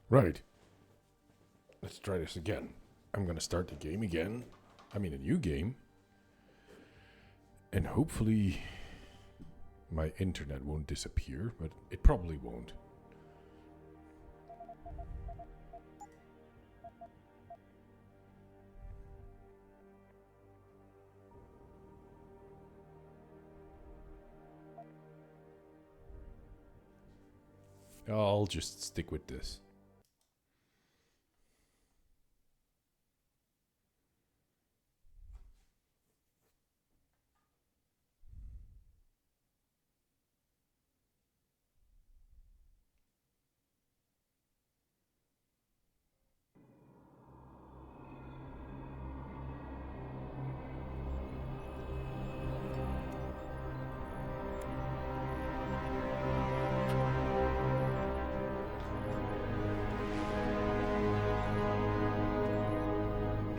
Right. Let's try this again. I'm gonna start the game again. I mean, a new game. And hopefully my internet won't disappear, but it probably won't. I'll just stick with this.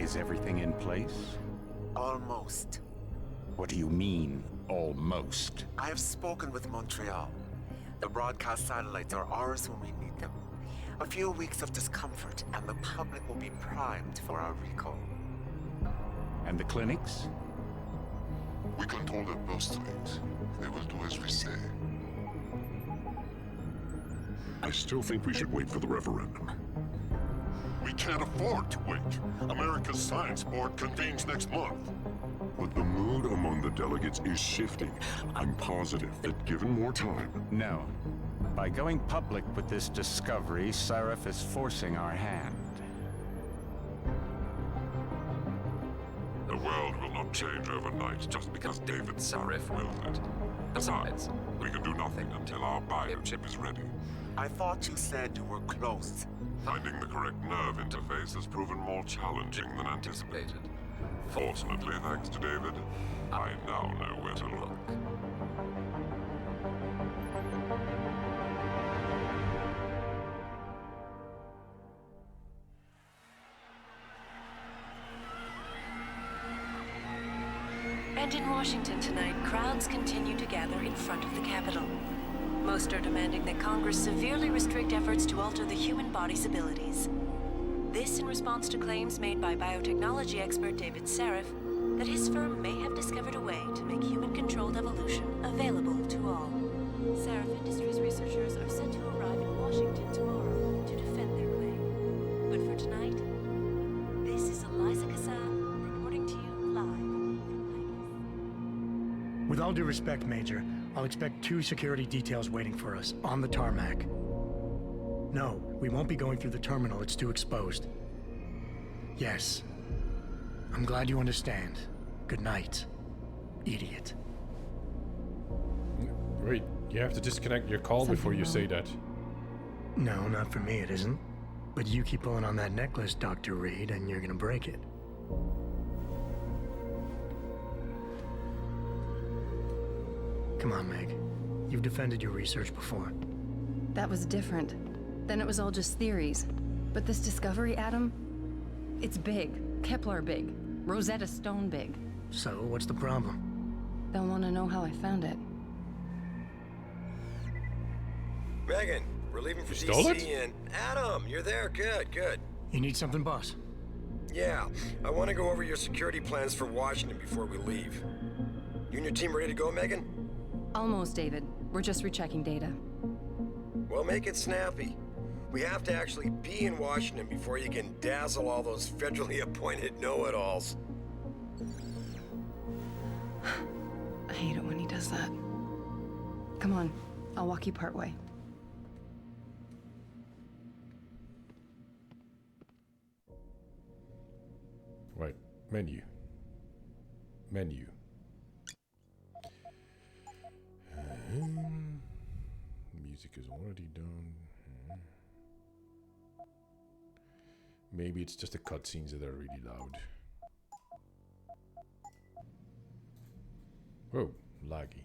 Is everything in place? Almost. What do you mean, almost? I have spoken with Montreal. The broadcast satellites are ours when we need them. A few weeks of discomfort, and the public will be primed for our recall. And the clinics? We control their birth rate. They will do as we say. I still think we should wait for the referendum. We can't afford to wait. America's Science Board convenes next month. But the mood among the delegates is shifting. I'm positive that given more time... No. By going public with this discovery, Sarif is forcing our hand. The world will not change overnight just because David Sarif willed it. Besides, we can do nothing until our biochip is ready. I thought you said you were close. Finding the correct nerve interface has proven more challenging than anticipated. Fortunately, thanks to David, I now know where to look. And in Washington tonight, crowds continue to gather in front of the Capitol. Most are demanding that Congress severely restrict efforts to alter the human body's abilities. This in response to claims made by biotechnology expert David Sarif that his firm may have discovered a way to make human-controlled evolution available to all. Sarif Industries researchers are set to arrive in Washington tomorrow to defend their claim. But for tonight, this is Eliza Kassan reporting to you live from Vegas. With all due respect, Major, I'll expect 2 security details waiting for us on the tarmac. No, we won't be going through the terminal. It's too exposed. Yes. I'm glad you understand. Good night, idiot. Wait, you have to disconnect your call before you say that. No, not for me, it isn't. But you keep pulling on that necklace, Dr. Reed, and you're gonna break it. Come on, Meg. You've defended your research before. That was different. Then it was all just theories. But this discovery, Adam, it's big. Kepler big. Rosetta Stone big. So, what's the problem? They'll want to know how I found it. Megan, we're leaving for stole DC it? and... Adam, you're there. Good, good. You need something, boss? Yeah, I want to go over your security plans for Washington before we leave. You and your team ready to go, Megan? Almost, David. We're just rechecking data. Well, make it snappy. We have to actually be in Washington before you can dazzle all those federally appointed know-it-alls. I hate it when he does that. Come on, I'll walk you partway. Right, menu. Menu. Music is already done. Maybe it's just the cutscenes that are really loud. Whoa, laggy.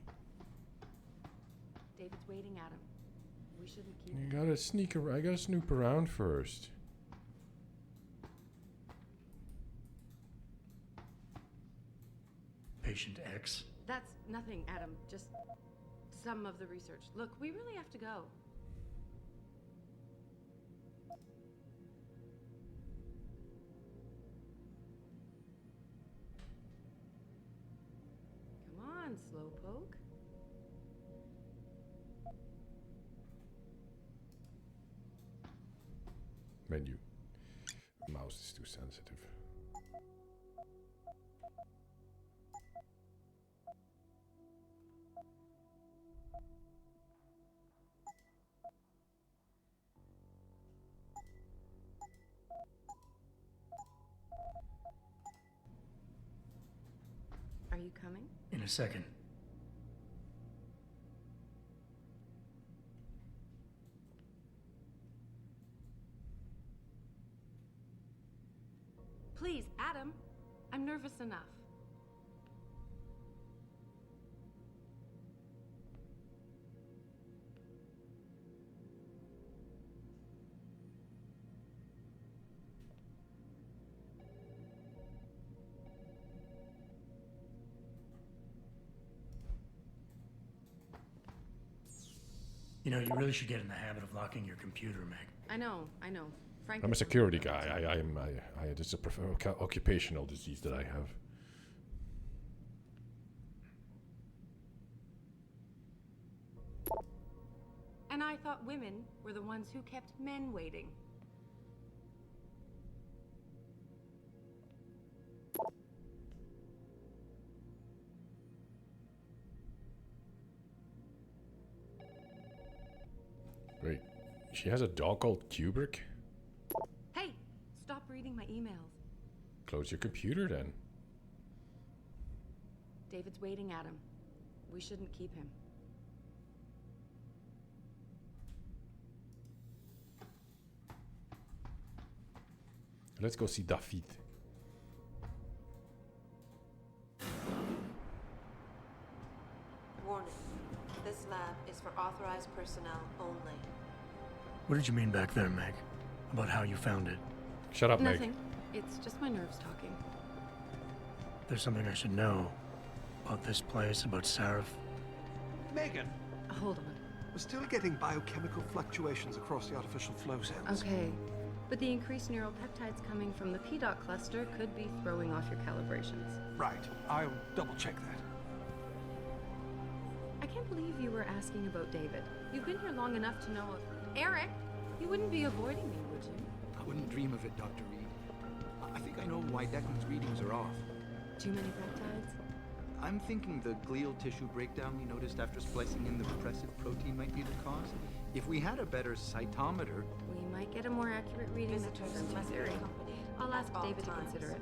David's waiting, Adam. We shouldn't keep... You gotta sneak around. I gotta snoop around first. Patient X? That's nothing, Adam. Just some of the research. Look, we really have to go. Slowpoke. Menu. Mouse is too sensitive. Are you coming? In a second. Please, Adam. I'm nervous enough. You know, you really should get in the habit of locking your computer, Meg. I know. Frank. I'm a security guy. It's a occupational disease that I have. And I thought women were the ones who kept men waiting. Wait, she has a dog called Kubrick? Hey, stop reading my emails. Close your computer then. David's waiting, Adam. We shouldn't keep him. Let's go see David. Warning. This lab is for authorized personnel only. What did you mean back there, Meg? About how you found it? Shut up, Meg. Nothing. It's just my nerves talking. There's something I should know about this place, about Sarif. Megan, Hold on. we're still getting biochemical fluctuations across the artificial flow cells. Okay. But the increased neural peptides coming from the PDOT cluster could be throwing off your calibrations. Right. I'll double check that. I can't believe you were asking about David. You've been here long enough to know of... Eric, you wouldn't be avoiding me, would you? I wouldn't dream of it, Dr. Reed. I think I know why Declan's readings are off. Too many peptides? I'm thinking the glial tissue breakdown we noticed after splicing in the repressive protein might be the cause. If we had a better cytometer... We might get a more accurate reading that turns out theory. I'll ask David to consider it.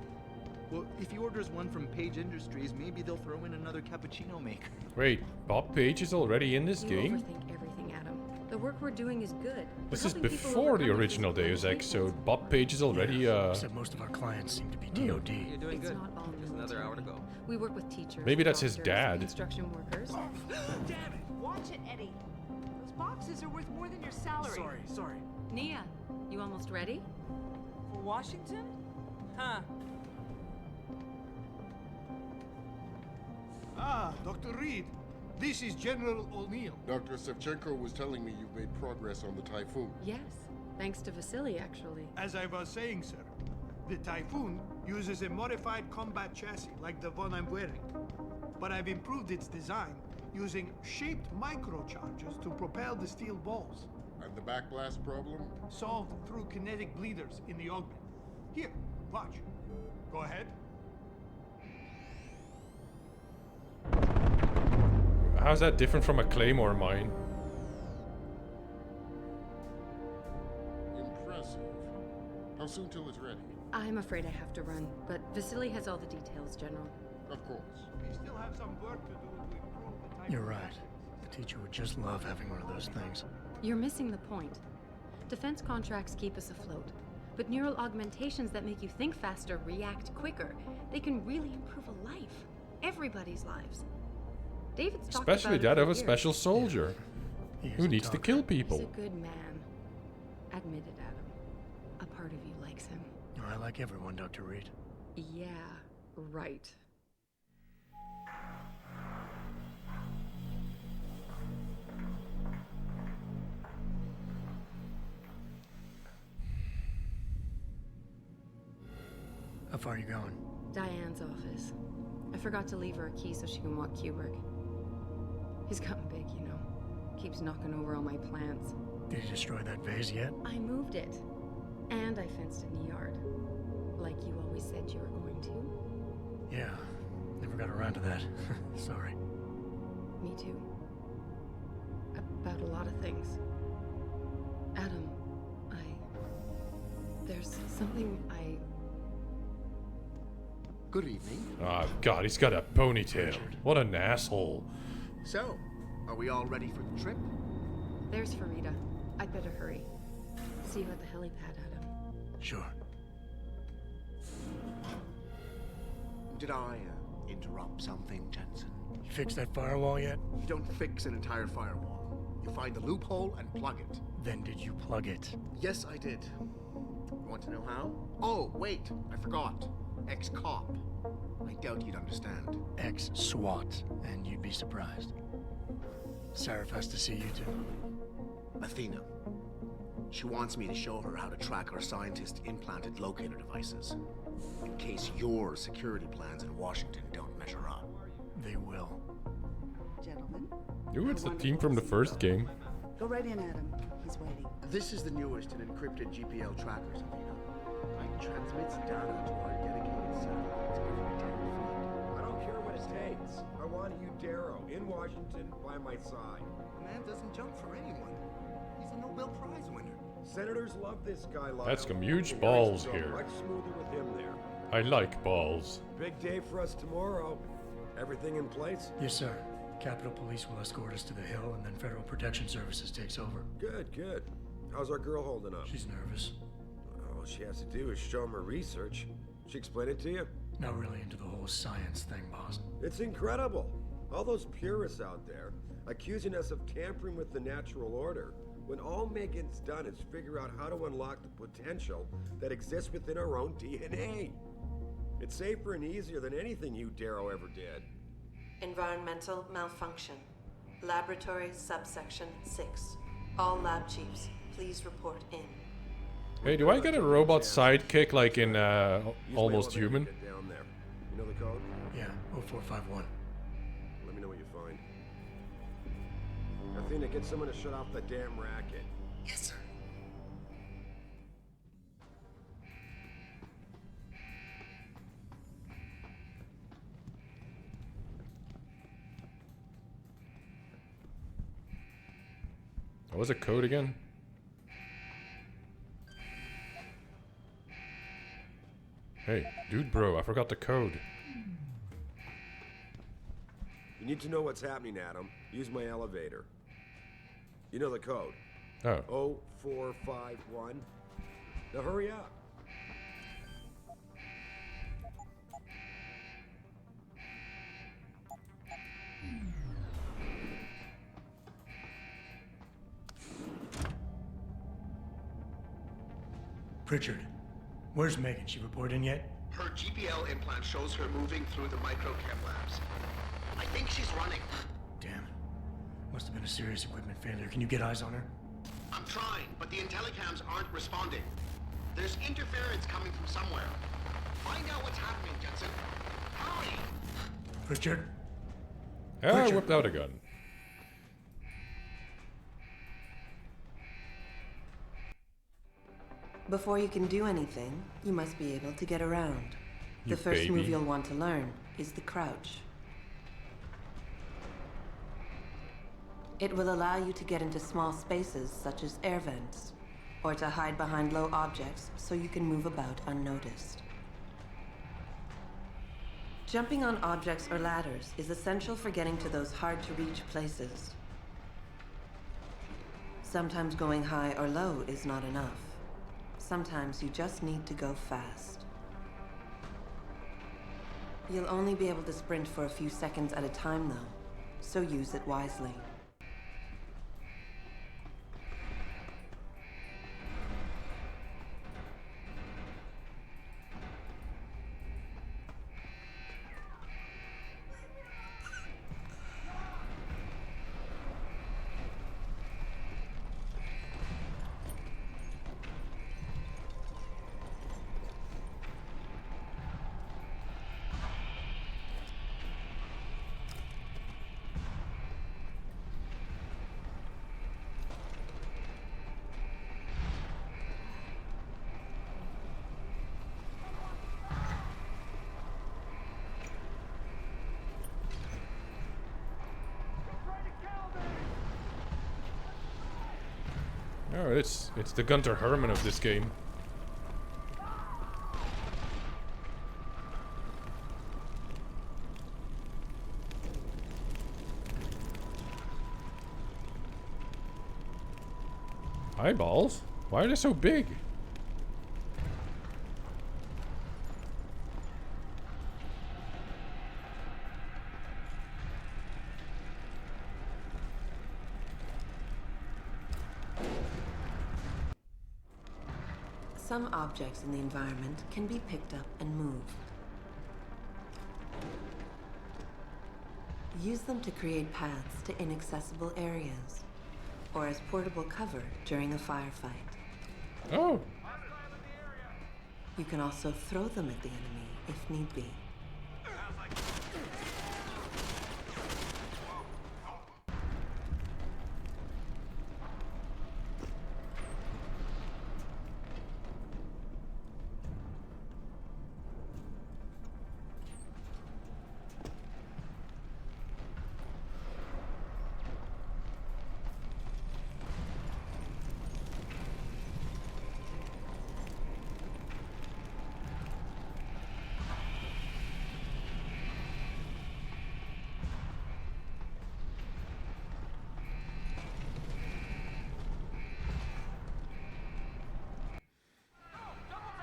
Well, if he orders one from Page Industries, maybe they'll throw in another cappuccino maker. Wait, Bob Page is already in this You game? overthink everything, Adam. The work we're doing is good. This We're is helping people before the overcome original physical Deus Ex, so limitations. Bob Page is already, Except most of our clients seem to be DOD. You're doing It's good. not all There's another hour to military. go. We work with teachers. Maybe that's his doctors, dad. Construction workers. Damn it! Watch it, Eddie. Those boxes are worth more than your salary. Sorry. Nia, you almost ready? For Washington? Huh. Ah, Dr. Reed. This is General O'Neill. Dr. Sevchenko was telling me you've made progress on the Typhoon. Yes. Thanks to Vasily, actually. As I was saying, sir, the Typhoon uses a modified combat chassis like the one I'm wearing. But I've improved its design using shaped microcharges to propel the steel balls. And the backblast problem? Solved through kinetic bleeders in the augment. Here, watch. Go ahead. How's that different from a Claymore mine? Impressive. How soon till it's ready? I'm afraid I have to run, but Vasily has all the details, General. Of course. We still have some work to do to improve the Typhoon. You're right. The teacher would just love having one of those things. You're missing the point. Defense contracts keep us afloat, but neural augmentations that make you think faster, react quicker, they can really improve a life. Everybody's lives. David's talked Especially about it that for of a years. special soldier He is who a needs to talker. kill He's people. a good man. Admit it, Adam. A part of you likes him. I like everyone, Dr. Reed. Yeah, right. How far are you going? Diane's office. I forgot to leave her a key so she can walk Kubrick. He's gotten big, you know. Keeps knocking over all my plants. Did you destroy that vase yet? I moved it. And I fenced in the yard. Like you always said you were going to. Yeah, never got around to that. Sorry. Me too. About a lot of things. Adam, there's something I... Good evening. Ah, God, he's got a ponytail. What an asshole. So, are we all ready for the trip? There's Farida. I'd better hurry. See you at the helipad, Adam. Sure. Did I interrupt something, Jensen? You fixed that firewall yet? You don't fix an entire firewall. You find the loophole and plug it. Then did you plug it? Yes, I did. You want to know how? Oh, wait, I forgot. Ex-cop. I doubt you'd understand. Ex-SWAT, and you'd be surprised. Sarif has to see you too. Athena. She wants me to show her how to track our scientist-implanted locator devices. In case your security plans in Washington don't measure up. They will. Gentlemen. Ooh, it's the team from the first game. Go right in, Adam. He's waiting. This is the newest in encrypted GPL trackers, Athena. It transmits data to our dedicated satellites every 10 feet. I don't care what it takes. I want you, Darrow, in Washington, by my side. The man doesn't jump for anyone. He's a Nobel Prize winner. Senators love this guy, Lyle. That's some huge And balls things go here. Much smoother with him there. I like balls. Big day for us tomorrow. Everything in place? Yes, sir. Capitol Police will escort us to the Hill, and then Federal Protection Services takes over. Good, good. How's our girl holding up? She's nervous. All she has to do is show him her research. She explain it to you? Not really into the whole science thing, boss. It's incredible. All those purists out there accusing us of tampering with the natural order, when all Megan's done is figure out how to unlock the potential that exists within our own DNA. It's safer and easier than anything you, Darrow, ever did. Environmental malfunction. Laboratory subsection 6. All lab chiefs, please report in. Hey, do I get a robot sidekick like in Almost Use my elevator Human? to get down there. You know the code? Yeah, 0451. Let me know what you find. Athena, get someone to shut off the damn racket. Yes, sir. What was the code again? Hey, dude bro, I forgot the code. You need to know what's happening, Adam. Use my elevator. You know the code. Oh. 0451. Now hurry up. Pritchard, where's Megan? She report in yet? Her GPL implant shows her moving through the microchem labs. I think she's running. Damn it. Must have been a serious equipment failure. Can you get eyes on her? I'm trying, but the intellicams aren't responding. There's interference coming from somewhere. Find out what's happening, Jensen. Hurry! Pritchard? I whipped out a gun. Before you can do anything, you must be able to get around. You The first move baby. you'll want to learn is the crouch. It will allow you to get into small spaces such as air vents, or to hide behind low objects so you can move about unnoticed. Jumping on objects or ladders is essential for getting to those hard-to-reach places. Sometimes going high or low is not enough. Sometimes you just need to go fast. You'll only be able to sprint for a few seconds at a time, though, so use it wisely. Oh, it's the Gunter Herman of this game. Eyeballs? Why are they so big? Some objects in the environment can be picked up and moved. Use them to create paths to inaccessible areas, or as portable cover during a firefight. Oh! You can also throw them at the enemy if need be.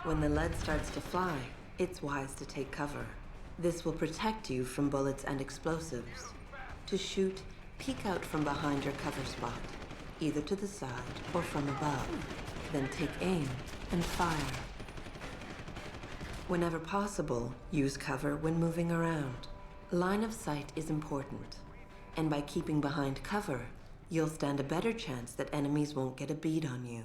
When the lead starts to fly, it's wise to take cover. This will protect you from bullets and explosives. To shoot, peek out from behind your cover spot, either to the side or from above. Then take aim and fire. Whenever possible, use cover when moving around. Line of sight is important, and by keeping behind cover, you'll stand a better chance that enemies won't get a bead on you.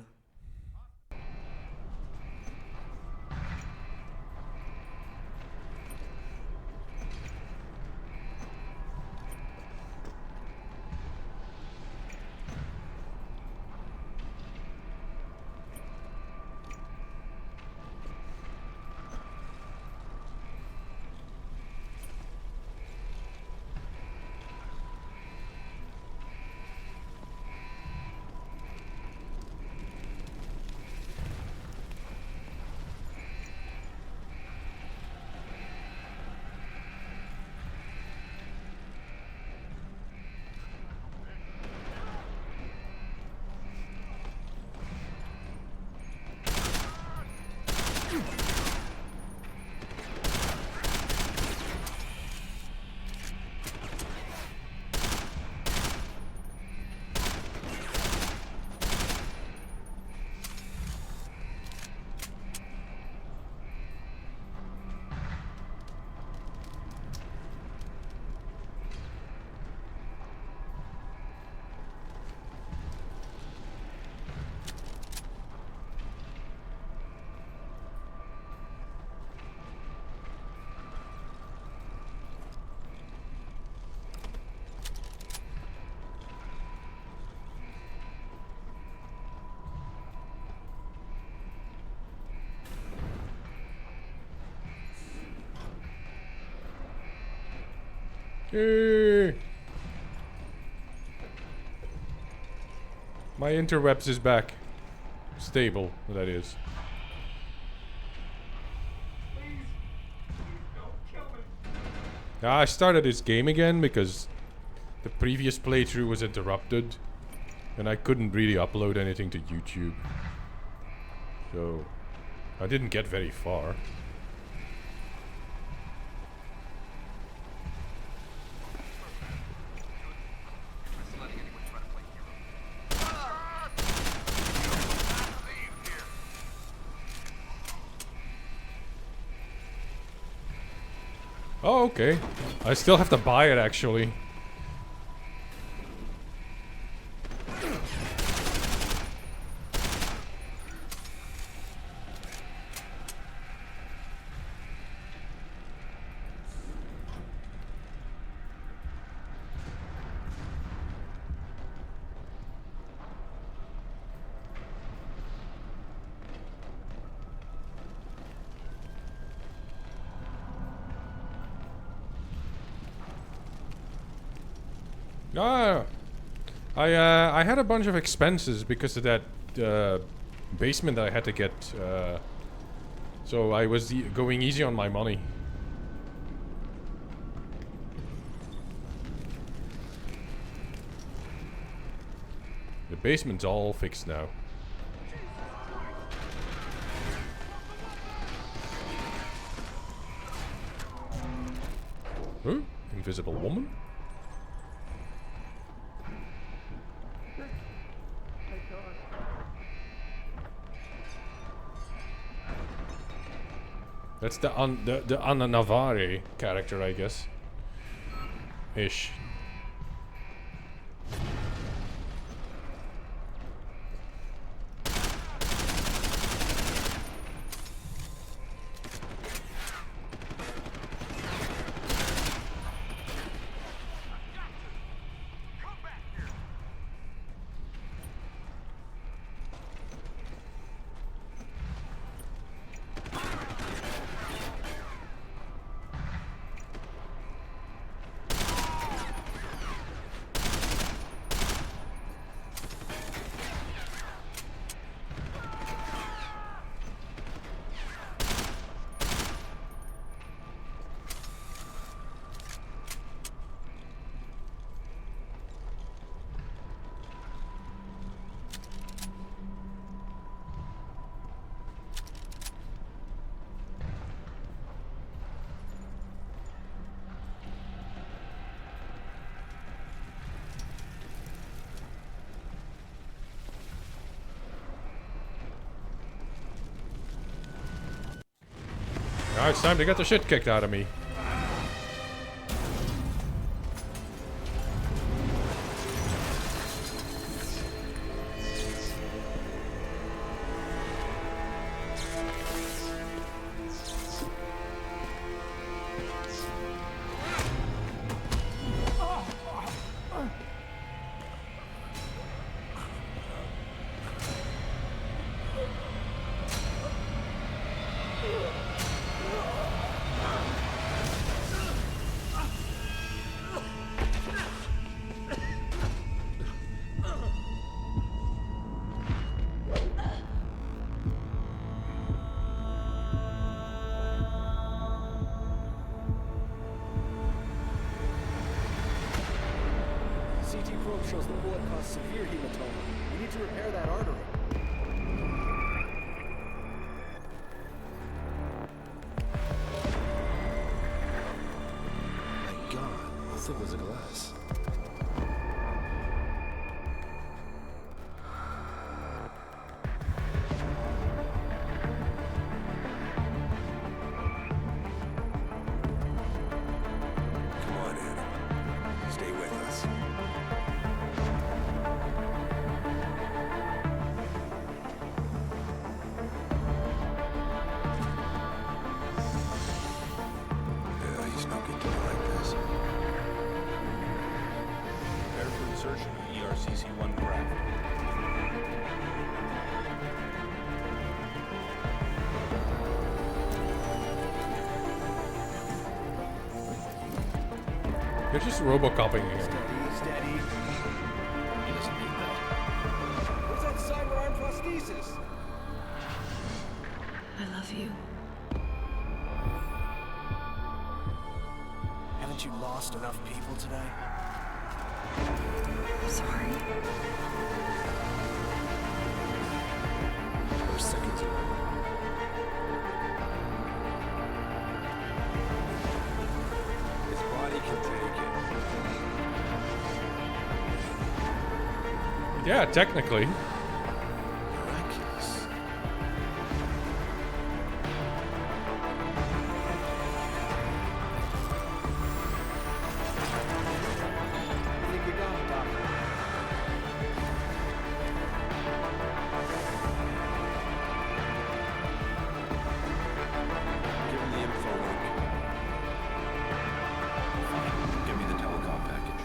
Yay! My interwebs is back. Stable, that is. I started this game again because the previous playthrough was interrupted and I couldn't really upload anything to YouTube. So I didn't get very far. Oh, okay. I still have to buy it, actually. Ah, I had a bunch of expenses because of that basement that I had to get. So I was going easy on my money. The basement's all fixed now. Huh? Invisible woman? That's the Anna Navarre character, I guess. Ish. Now it's time to get the shit kicked out of me. Shows the bullet caused severe hematoma. We need to repair that artery. My God, how thick was the glass? Come on, Adam. Stay with us. He's not going to do it like this. Prepare for insertion of ERCC-1 craft. They're just robocopping here. Steady. He doesn't need that. Where's that cyber arm prosthesis? I love you. Haven't you lost enough people today? Sorry. There's seconds ago. His body can take it. Yeah, technically. Miraculous. I think we got him, Doctor. Give him the info link. Fine. Give me the telecom package.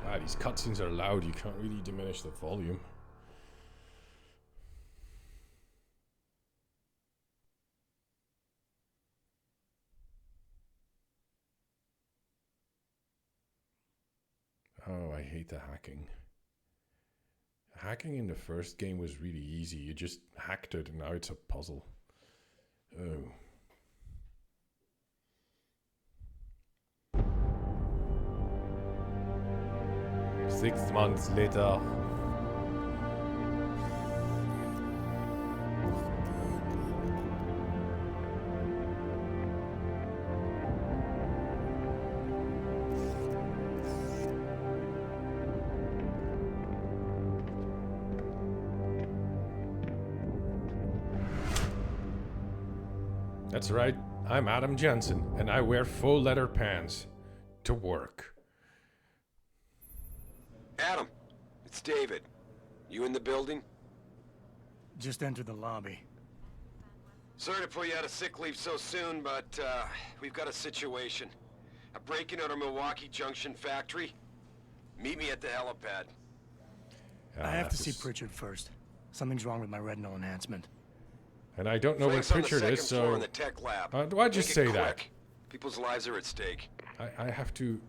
Ah, these cutscenes are loud. You can't really diminish the volume. hate the hacking. Hacking in the first game was really easy. You just hacked it and now it's a puzzle. Oh. Six months later. That's right, I'm Adam Jensen, and I wear faux leather pants to work. Adam, it's David. You in the building? Just entered the lobby. Sorry to put you out of sick leave so soon, but we've got a situation. A break-in at our Milwaukee Junction factory. Meet me at the helipad. I have to see Pritchard first. Something's wrong with my retinal enhancement. And I don't know where Pritchard is, so... In the tech lab. Why'd you say that? People's lives are at stake. I have to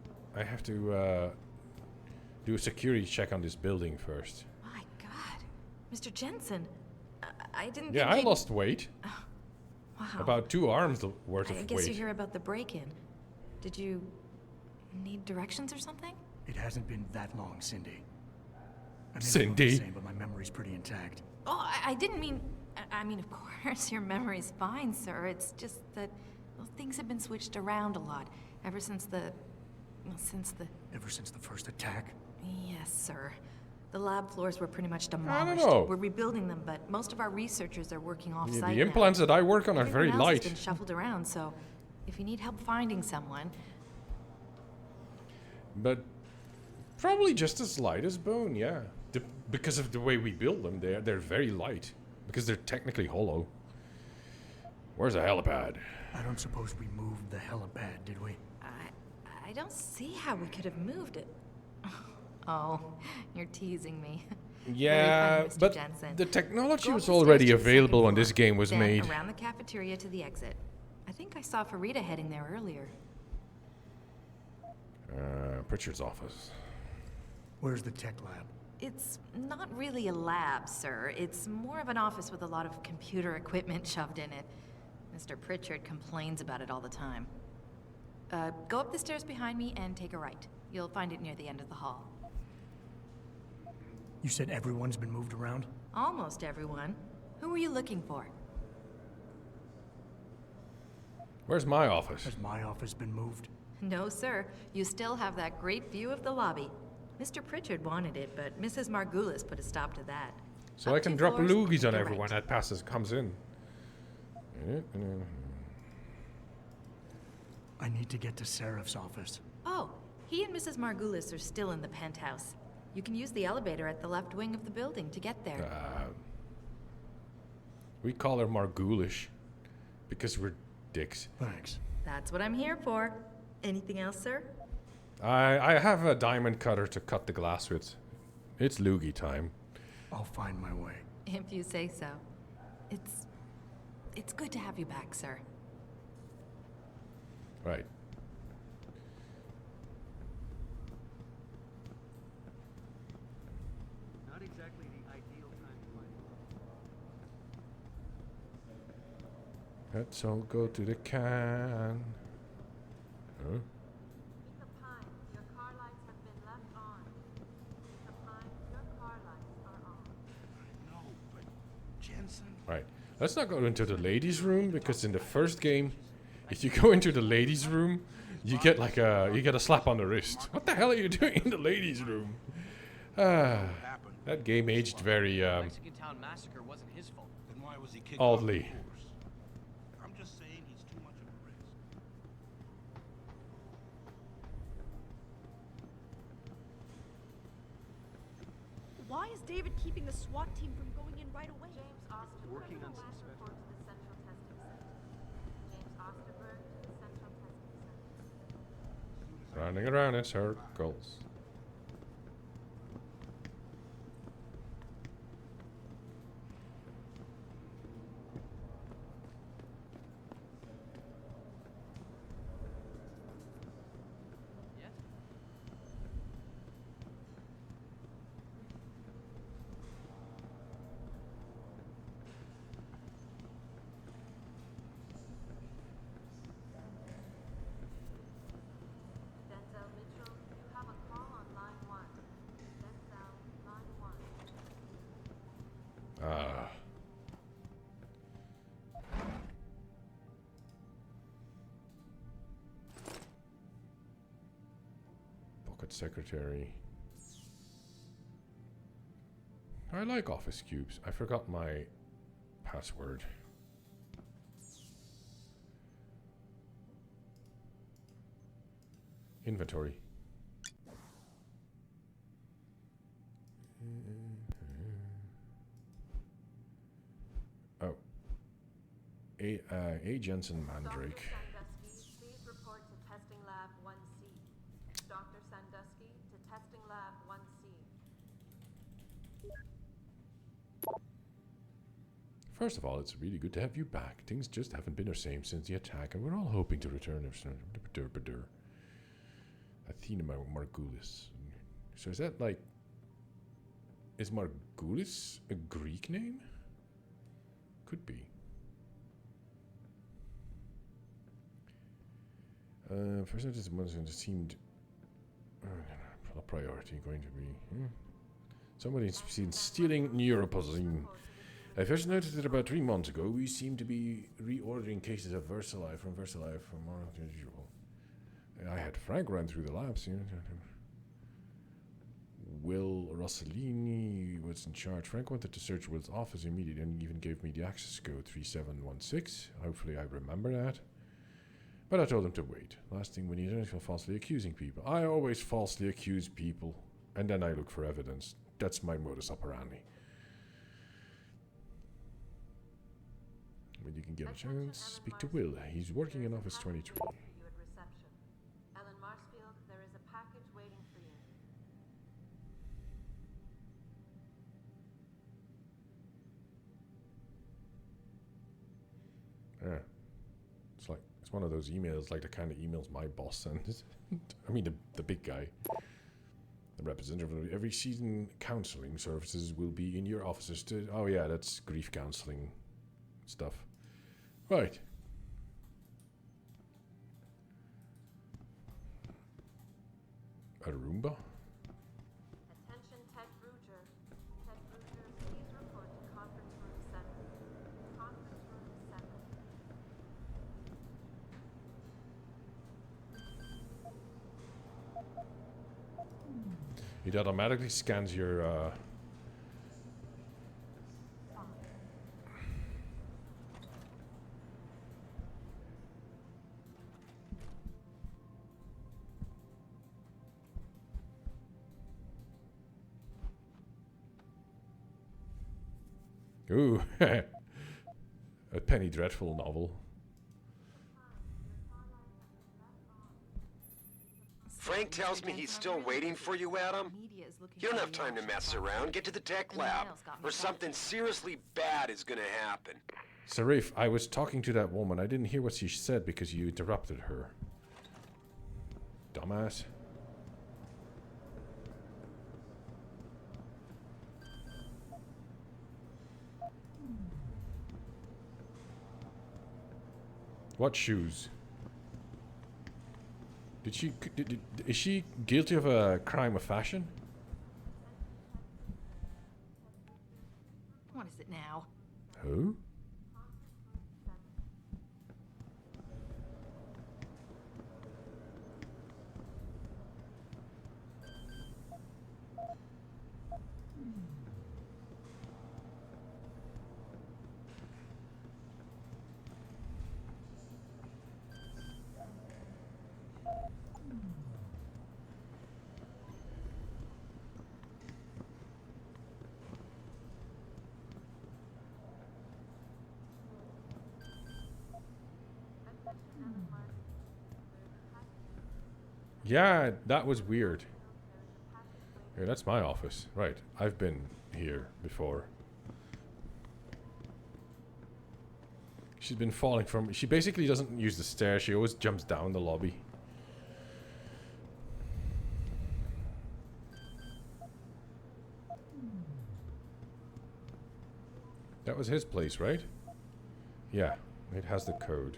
do a security check on this building first. My God, Mr. Jensen, I didn't. Yeah, I lost weight. Wow. About 2 arms worth of I guess weight. you hear about the break-in. Did you need directions or something? It hasn't been that long, Cindy. I mean, Cindy? I'm the same, but my memory's pretty intact. Oh, I didn't mean. I mean, of course, your memory's fine, sir. It's just that well, things have been switched around a lot ever since the. Ever since the first attack? Yes, sir. The lab floors were pretty much demolished. know. We're rebuilding them, but most of our researchers are working off-site The implants that I work on are very Everyone else light. has been shuffled around, so if you need help finding someone, But probably just as light as bone, yeah. Because of the way we build them, they're very light. Because they're technically hollow. Where's the helipad? I don't suppose we moved the helipad, did we? I don't see how we could have moved it. Oh, you're teasing me. Yeah, Very fun, Mr. but Jensen. the technology Go was up the stairs already to the second available when floor, this game was then made. around the cafeteria to the exit. I think I saw Farida heading there earlier. Pritchard's office. Where's the tech lab? It's not really a lab, sir. It's more of an office with a lot of computer equipment shoved in it. Mr. Pritchard complains about it all the time. Go up the stairs behind me and take a right. You'll find it near the end of the hall. You said everyone's been moved around? Almost everyone. Who were you looking for? Where's my office? Has my office been moved? No, sir. You still have that great view of the lobby. Mr. Pritchard wanted it, but Mrs. Margulis put a stop to that. So Up I can 2 drop floors, loogies on you're everyone right. that comes in. I need to get to Seraph's office. Oh, he and Mrs. Margulis are still in the penthouse. You can use the elevator at the left wing of the building to get there. We call her Margulish because we're dicks. Thanks. That's what I'm here for. Anything else, sir? I have a diamond cutter to cut the glass with. It's loogie time. I'll find my way. If you say so. It's good to have you back, sir. Right. Not exactly the ideal time to find. Let's all go to the can. Huh? Right. Let's not go into the ladies' room because in the first game, if you go into the ladies' room, you get like a slap on the wrist. What the hell are you doing in the ladies' room? That game aged very Mexican Town massacre wasn't his fault. Then why was he kicked oddly. off the force? I'm just saying he's too much of a risk. Why is David keeping the SWAT team from going in right away? James Osterberg. Working on suspect. To the central testing center. James Osterberg to the central testing center. Running around in circles. Pet secretary. I like office cubes. I forgot my password. Inventory. Oh. A. Jensen Mandrake. Dr. Sandusky, please report to Testing Lab 1C. Dr. Sandusky to Testing Lab 1C. First of all, it's really good to have you back. Things just haven't been the same since the attack, and we're all hoping to return. Athena Margulis. So is that like... Is Margulis a Greek name? Could be. First notice it seemed... a priority going to be... Somebody's seen stealing neuropozyne. I first noticed it about 3 months ago. We seem to be reordering cases of Versalife from more than usual. I had Frank run through the labs. Will Rossellini was in charge. Frank wanted to search Will's office immediately and even gave me the access code 3716. Hopefully I remember that. But I told him to wait. Last thing we need is for falsely accusing people. I always falsely accuse people, and then I look for evidence. That's my modus operandi. When you can get a chance, speak to Will. He's working in Office 23. Ellen Marsfield, there is a package waiting for you. Yeah. It's one of those emails, like the kind of emails my boss sends. I mean, the big guy. The representative of every season counseling services will be in your offices to... Oh yeah, that's grief counseling stuff. Right. A Roomba? Attention, Ted Bruger. Ted Bruger, please report to conference room 7. Conference room 7. It automatically scans your... Ooh, a Penny Dreadful novel. Frank tells me he's still waiting for you, Adam. You don't have time to mess around. Get to the tech lab, or something seriously bad is gonna happen. Sarif, I was talking to that woman. I didn't hear what she said because you interrupted her. Dumbass. What shoes? Is she guilty of a crime of fashion? What is it now? Who? Yeah, that was weird. Yeah, that's my office. Right. I've been here before. She's been falling from... She basically doesn't use the stairs. She always jumps down the lobby. That was his place, right? Yeah, it has the code.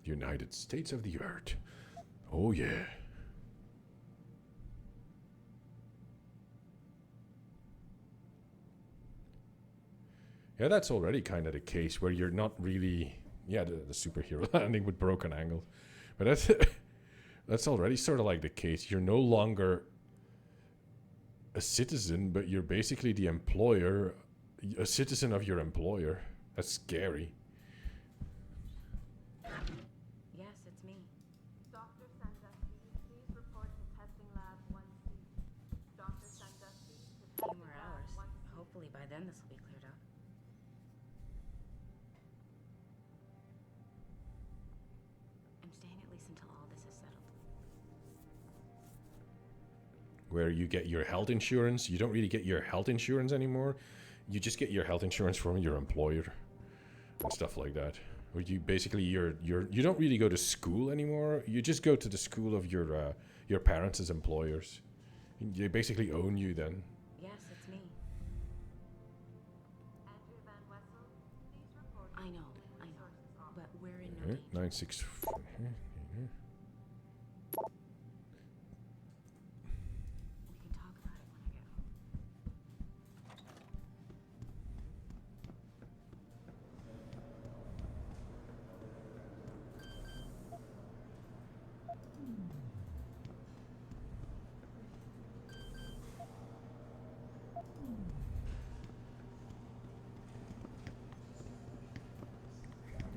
United States of the Earth. Oh yeah. Yeah, that's already kind of the case where you're not really... Yeah, the superhero landing with broken angles. But that's that's already sort of like the case. You're no longer a citizen, but you're basically the employer, a citizen of your employer. That's scary. Yes, it's me. Dr. Sandusky, please report to testing lab 1C. Dr. Sandusky to Few testing more lab hours. 1C. Hopefully by then this will be cleared up. I'm staying at least until all this is settled. Where you get your health insurance. You don't really get your health insurance anymore. You just get your health insurance from your employer and stuff like that. Or you basically you don't really go to school anymore. You just go to the school of your parents as employers. They basically own you then. Yes, it's me. Andrew Van Wessel, please report to I know. Resources Office. But we're in no danger. 964. We can talk about it when I get home.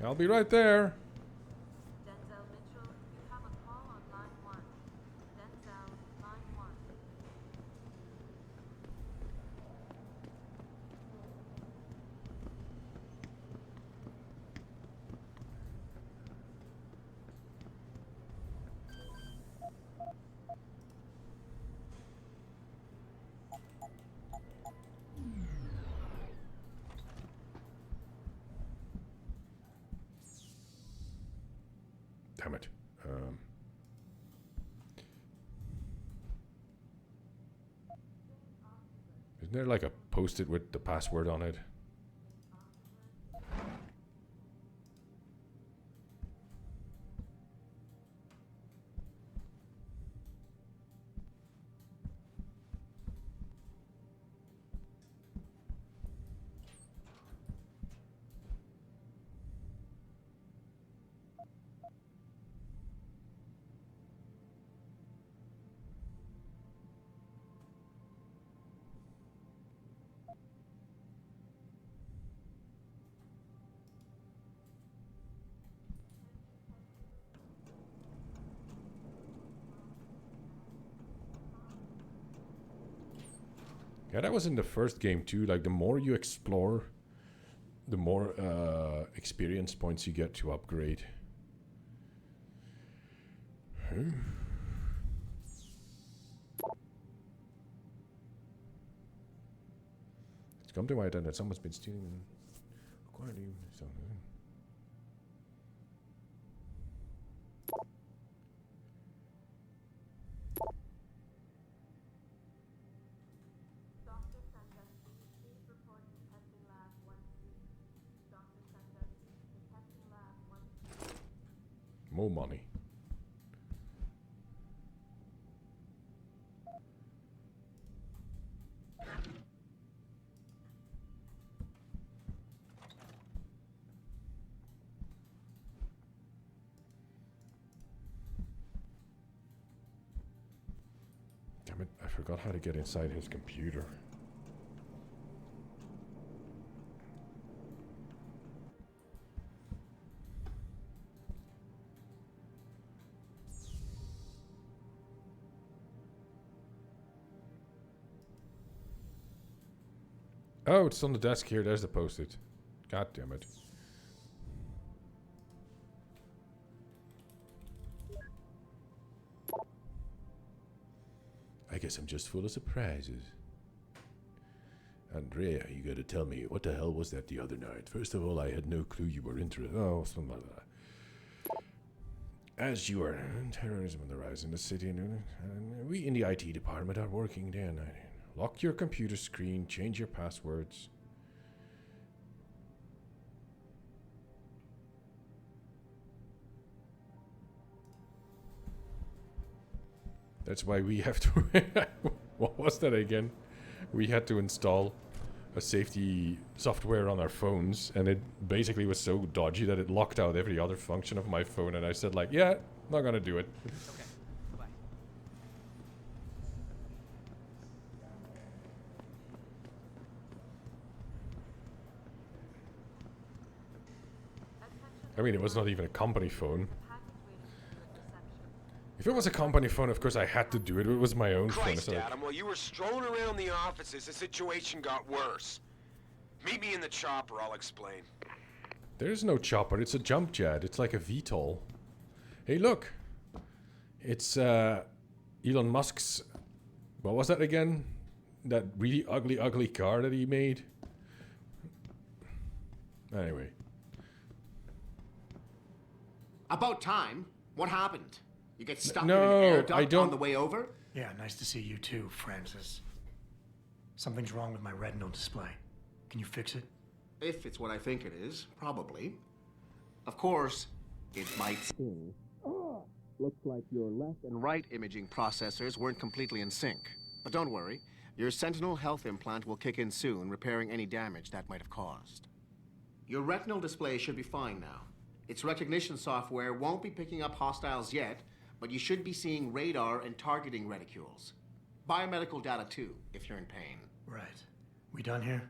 I'll be right there. Denzel Mitchell, you have a call on line 1. Denzel, line 1. Damn it. Isn't there like a post-it with the password on it? Yeah, that was in the first game too. Like, the more you explore, the more experience points you get to upgrade. It's come to my attention that someone's been stealing quietly. Dr. Sandusky, please report to testing lab 1C. Dr. Sandusky to testing lab 1C. More money. Damn it, I forgot how to get inside his computer. Oh, it's on the desk here. There's the post-it. God damn it. I guess I'm just full of surprises. Andrea, you gotta tell me, what the hell was that the other night? First of all, I had no clue you were interested. Oh, something like that. As you are, terrorism on the rise in the city, and we in the IT department are working day and night. Lock your computer screen, change your passwords. That's why we have to... What was that again? We had to install a safety software on our phones, and it basically was so dodgy that it locked out every other function of my phone, and I said like, yeah, not gonna do it. Okay, bye. I mean, it was not even a company phone. If it was a company phone, of course I had to do it. It was my own phone. Christ, So like, Adam, while you were strolling around the offices, the situation got worse. Meet me in the chopper, I'll explain. there's no chopper. It's a jump jet. It's like a VTOL. Hey, look. It's Elon Musk's... What was that again? That really ugly, ugly car that he made? Anyway. About time. What happened? You get stuck No, in an air I duct don't- on the way over? Yeah, nice to see you too, Francis. Something's wrong with my retinal display. Can you fix it? If it's what I think it is, probably. Of course, it might sting. Looks like your left and right imaging processors weren't completely in sync. But don't worry, your Sentinel health implant will kick in soon, repairing any damage that might have caused. Your retinal display should be fine now. Its recognition software won't be picking up hostiles yet, but you should be seeing radar and targeting reticules. Biomedical data too, if you're in pain. Right. We done here?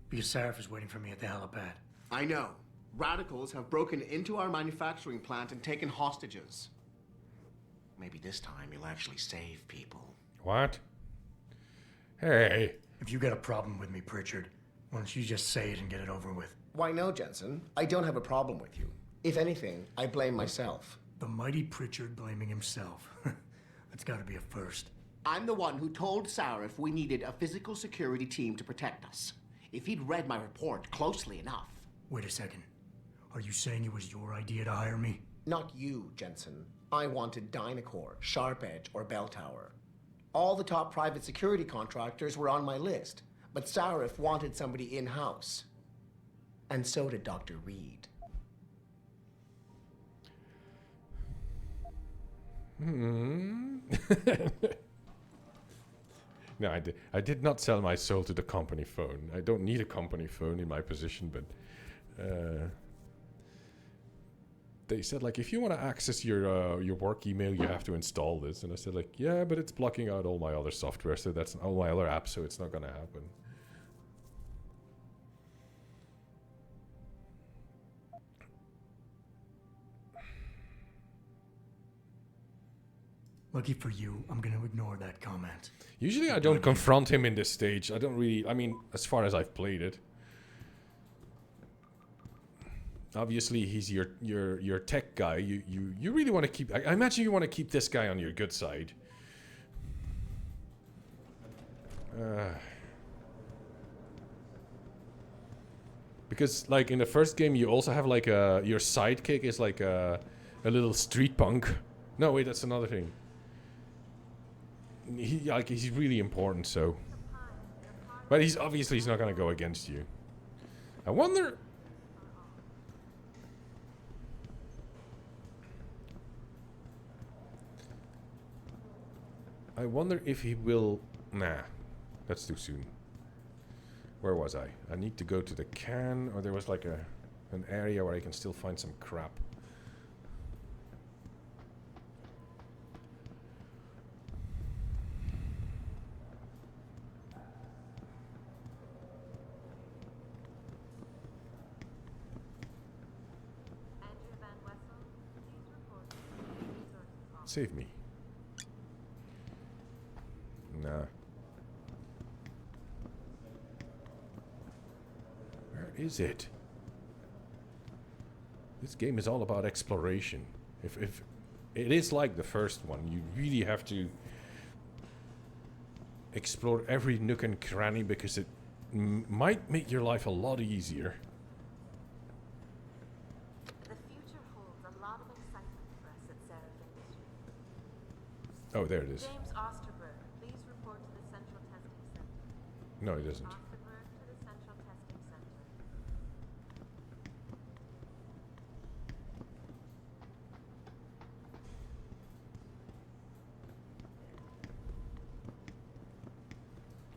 Because Sarif is waiting for me at the helipad. I know. Radicals have broken into our manufacturing plant and taken hostages. Maybe this time you'll actually save people. What? Hey. If you got a problem with me, Pritchard, why don't you just say it and get it over with? Why no, Jensen? I don't have a problem with you. If anything, I blame myself. The mighty Pritchard blaming himself. That's gotta be a first. I'm the one who told Sarif we needed a physical security team to protect us. If he'd read my report closely enough. Wait a second. Are you saying it was your idea to hire me? Not you, Jensen. I wanted Dynacore, Sharp Edge, or Bell Tower. All the top private security contractors were on my list, but Sarif wanted somebody in-house. And so did Dr. Reed. No, I did not sell my soul to the company phone. I don't need a company phone in my position, but they said like, if you want to access your work email, you have to install this. And I said like, yeah, but it's blocking out all my other software, so that's all my other apps, so it's not gonna happen. Lucky for you, I'm gonna ignore that comment. Usually I don't confront him in this stage. I don't really, I mean, as far as I've played it. Obviously he's your tech guy. You really want to keep, I imagine you want to keep this guy on your good side. Because like in the first game you also have like your sidekick is like a little street punk. No, wait, that's another thing. He's really important, so. But he's not gonna go against you. I wonder. I wonder if he will. Nah, that's too soon. Where was I? I need to go to the can, or there was like an area where I can still find some crap. Save me. Nah. Where is it? This game is all about exploration. If it is like the first one, you really have to explore every nook and cranny because it might make your life a lot easier. Oh, there it is. James Osterberg, please report to the Central Testing Center. No, it doesn't. Osterberg to the Central Testing Center.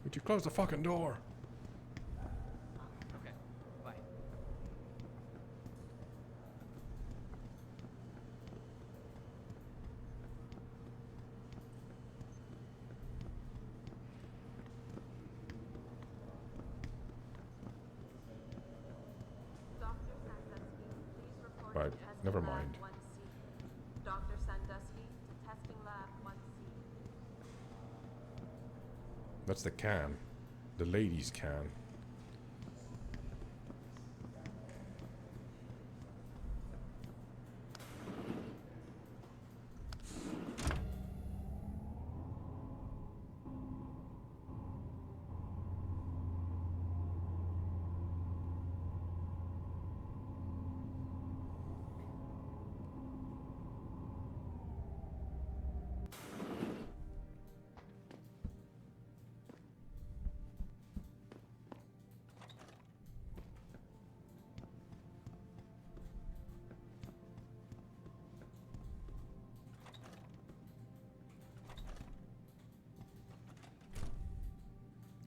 Would you close the fucking door? Never mind. 1C. Dr. Sandusky to testing lab 1C. That's the can. The ladies' can.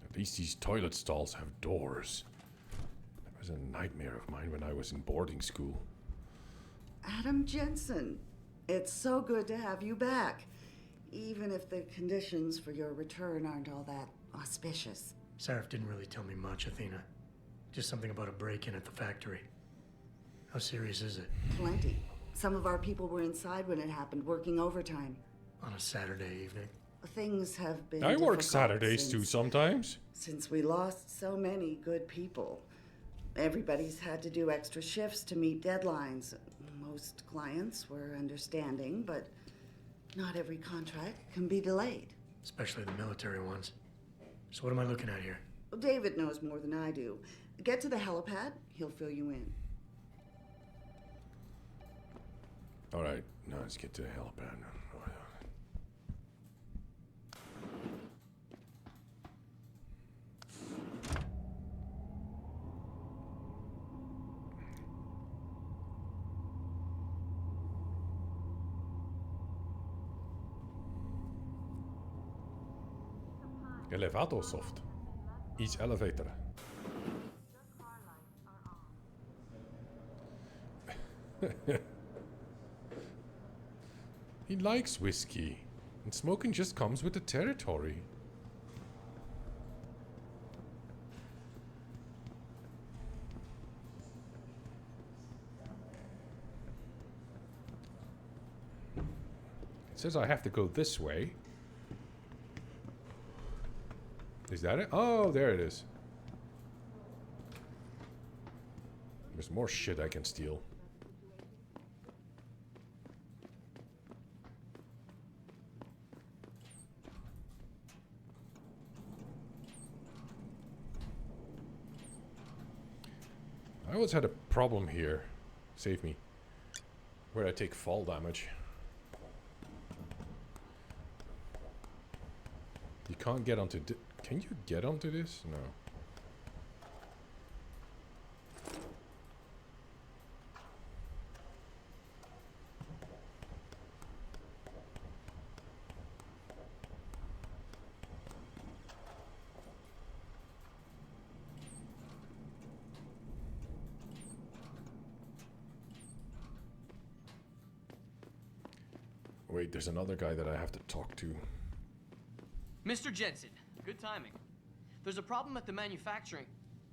At least these toilet stalls have doors. That was a nightmare of mine when I was in boarding school. Adam Jensen, it's so good to have you back, even if the conditions for your return aren't all that auspicious. Sarif didn't really tell me much, Athena. Just something about a break-in at the factory. How serious is it? Plenty. Some of our people were inside when it happened, working overtime. On a Saturday evening? Things have been I work difficult Saturdays too sometimes. Since we lost so many good people. Everybody's had to do extra shifts to meet deadlines. Most clients were understanding, but not every contract can be delayed. Especially the military ones. So what am I looking at here? Well, David knows more than I do. Get to the helipad, he'll fill you in. Alright, now let's get to the helipad. Elevatorsoft. Iets elevator. He likes whiskey, and smoking just comes with the territory. It says I have to go this way. Is that it? Oh, there it is. There's more shit I can steal. I always had a problem here. Save me. Where I take fall damage. You can't get onto... Can you get onto this? No. Wait, there's another guy that I have to talk to. Mr. Jensen, good timing. There's a problem at the manufacturing...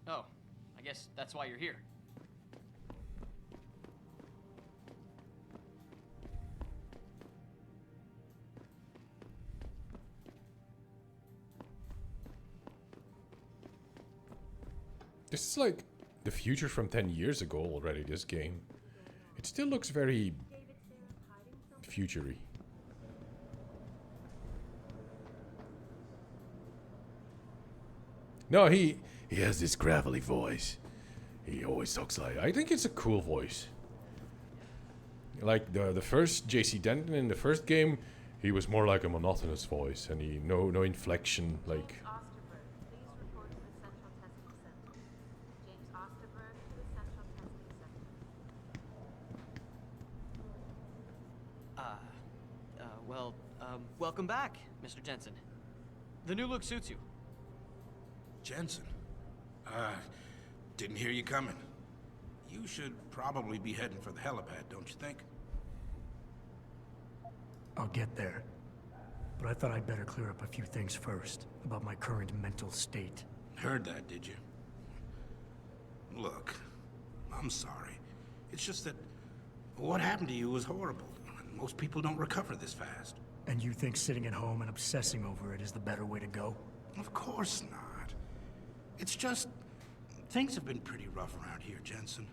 Oh, I guess that's why you're here. This is like the future from 10 years ago already, this game. It still looks very future-y. No, he has this gravelly voice. He always talks like... I think it's a cool voice. Like the first JC Denton in the first game, he was more like a monotonous voice, and he no inflection, like... Welcome back, Mr. Jensen. The new look suits you. Jensen? Didn't hear you coming. You should probably be heading for the helipad, don't you think? I'll get there. But I thought I'd better clear up a few things first, about my current mental state. Heard that, did you? Look, I'm sorry. It's just that What happened to you was horrible. Most people don't recover this fast. And you think sitting at home and obsessing over it is the better way to go? Of course not. It's just... things have been pretty rough around here, Jensen.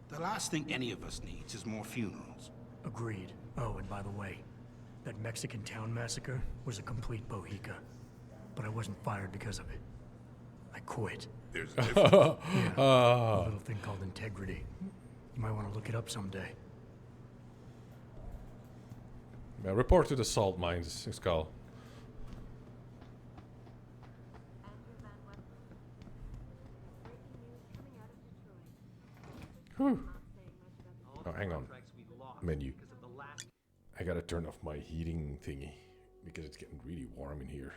The last thing any of us needs is more funerals. Agreed. Oh, and by the way, that Mexican town massacre was a complete bohica. But I wasn't fired because of it. I quit. There's a difference. Yeah, a little thing called integrity. You might want to look it up someday. Yeah, report to the salt mines, Skull. Whew. Oh, hang on. Menu. I gotta turn off my heating thingy because it's getting really warm in here.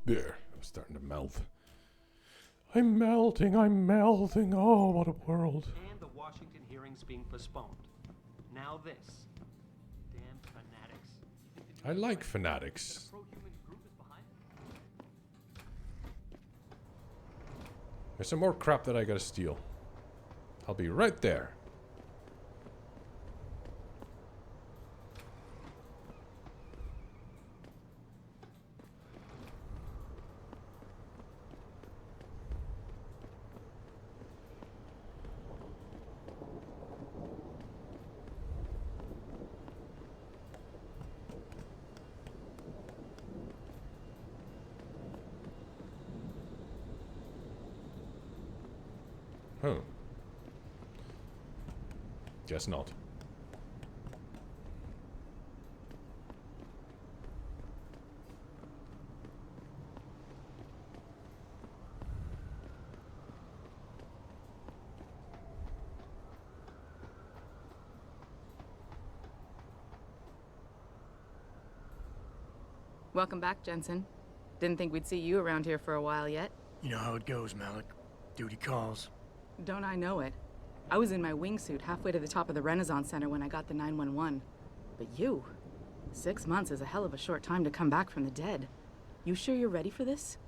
There, I'm starting to melt. I'm melting, oh, what a world. And the Washington hearings being postponed. Now this. Damn fanatics. I like fanatics. There's some more crap that I gotta steal. I'll be right there. Huh. Guess not. Welcome back, Jensen. Didn't think we'd see you around here for a while yet. You know how it goes, Malik. Duty calls. Don't I know it? I was in my wingsuit halfway to the top of the Renaissance Center when I got the 911. But you... 6 months is a hell of a short time to come back from the dead. You sure you're ready for this?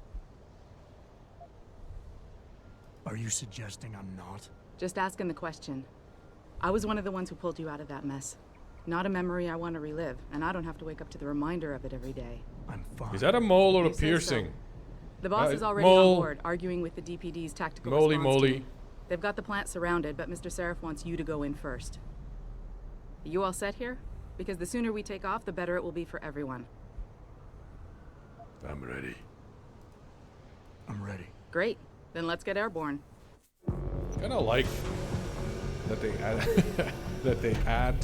Are you suggesting I'm not? Just asking the question. I was one of the ones who pulled you out of that mess. Not a memory I want to relive, and I don't have to wake up to the reminder of it every day. I'm fine. Is that a mole or a You say piercing? so. The boss is already mole. on board, arguing with the DPD's tactical Moly response moly. team. They've got the plant surrounded, but Mr. Seraph wants you to go in first. Are you all set here? Because the sooner we take off, the better it will be for everyone. I'm ready. I'm ready. Great. Then let's get airborne. Kind of like that they add that they add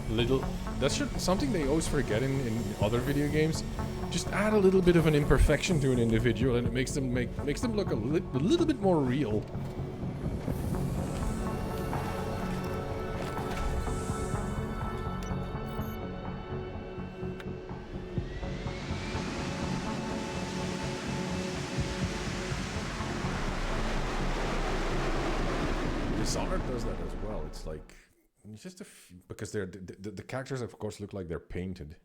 little. That's something they always forget in other video games. Just add a little bit of an imperfection to an individual, and it makes them look a little bit more real. Dishonored does that as well. It's like it's just because they're the characters, of course, look like they're painted.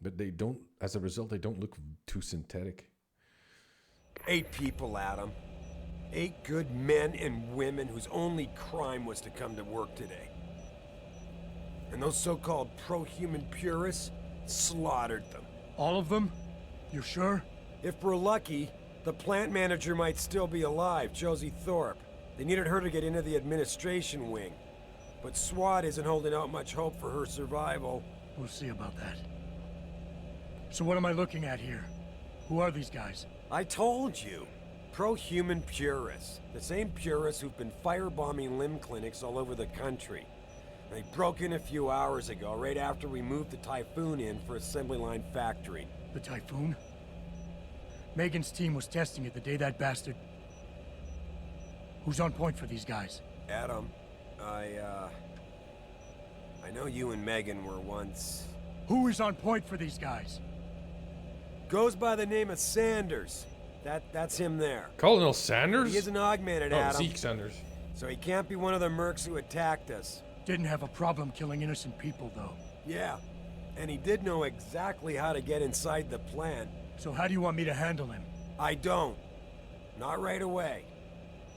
But they don't, as a result, they don't look too synthetic. 8 people, Adam. 8 good men and women whose only crime was to come to work today. And those so-called pro-human purists slaughtered them. All of them? You sure? If we're lucky, the plant manager might still be alive, Josie Thorpe. They needed her to get into the administration wing. But SWAT isn't holding out much hope for her survival. We'll see about that. So what am I looking at here? Who are these guys? I told you. Pro-human purists. The same purists who've been firebombing limb clinics all over the country. They broke in a few hours ago, right after we moved the Typhoon in for assembly line factory. The Typhoon? Megan's team was testing it the day that bastard... Who's on point for these guys? Adam, I know you and Megan were once... Who is on point for these guys? Goes by the name of Sanders. That's him there. Colonel Sanders? He isn't augmented, oh, Adam. Zeke Sanders. So he can't be one of the mercs who attacked us. Didn't have a problem killing innocent people, though. Yeah, and he did know exactly how to get inside the plant. So how do you want me to handle him? I don't. Not right away.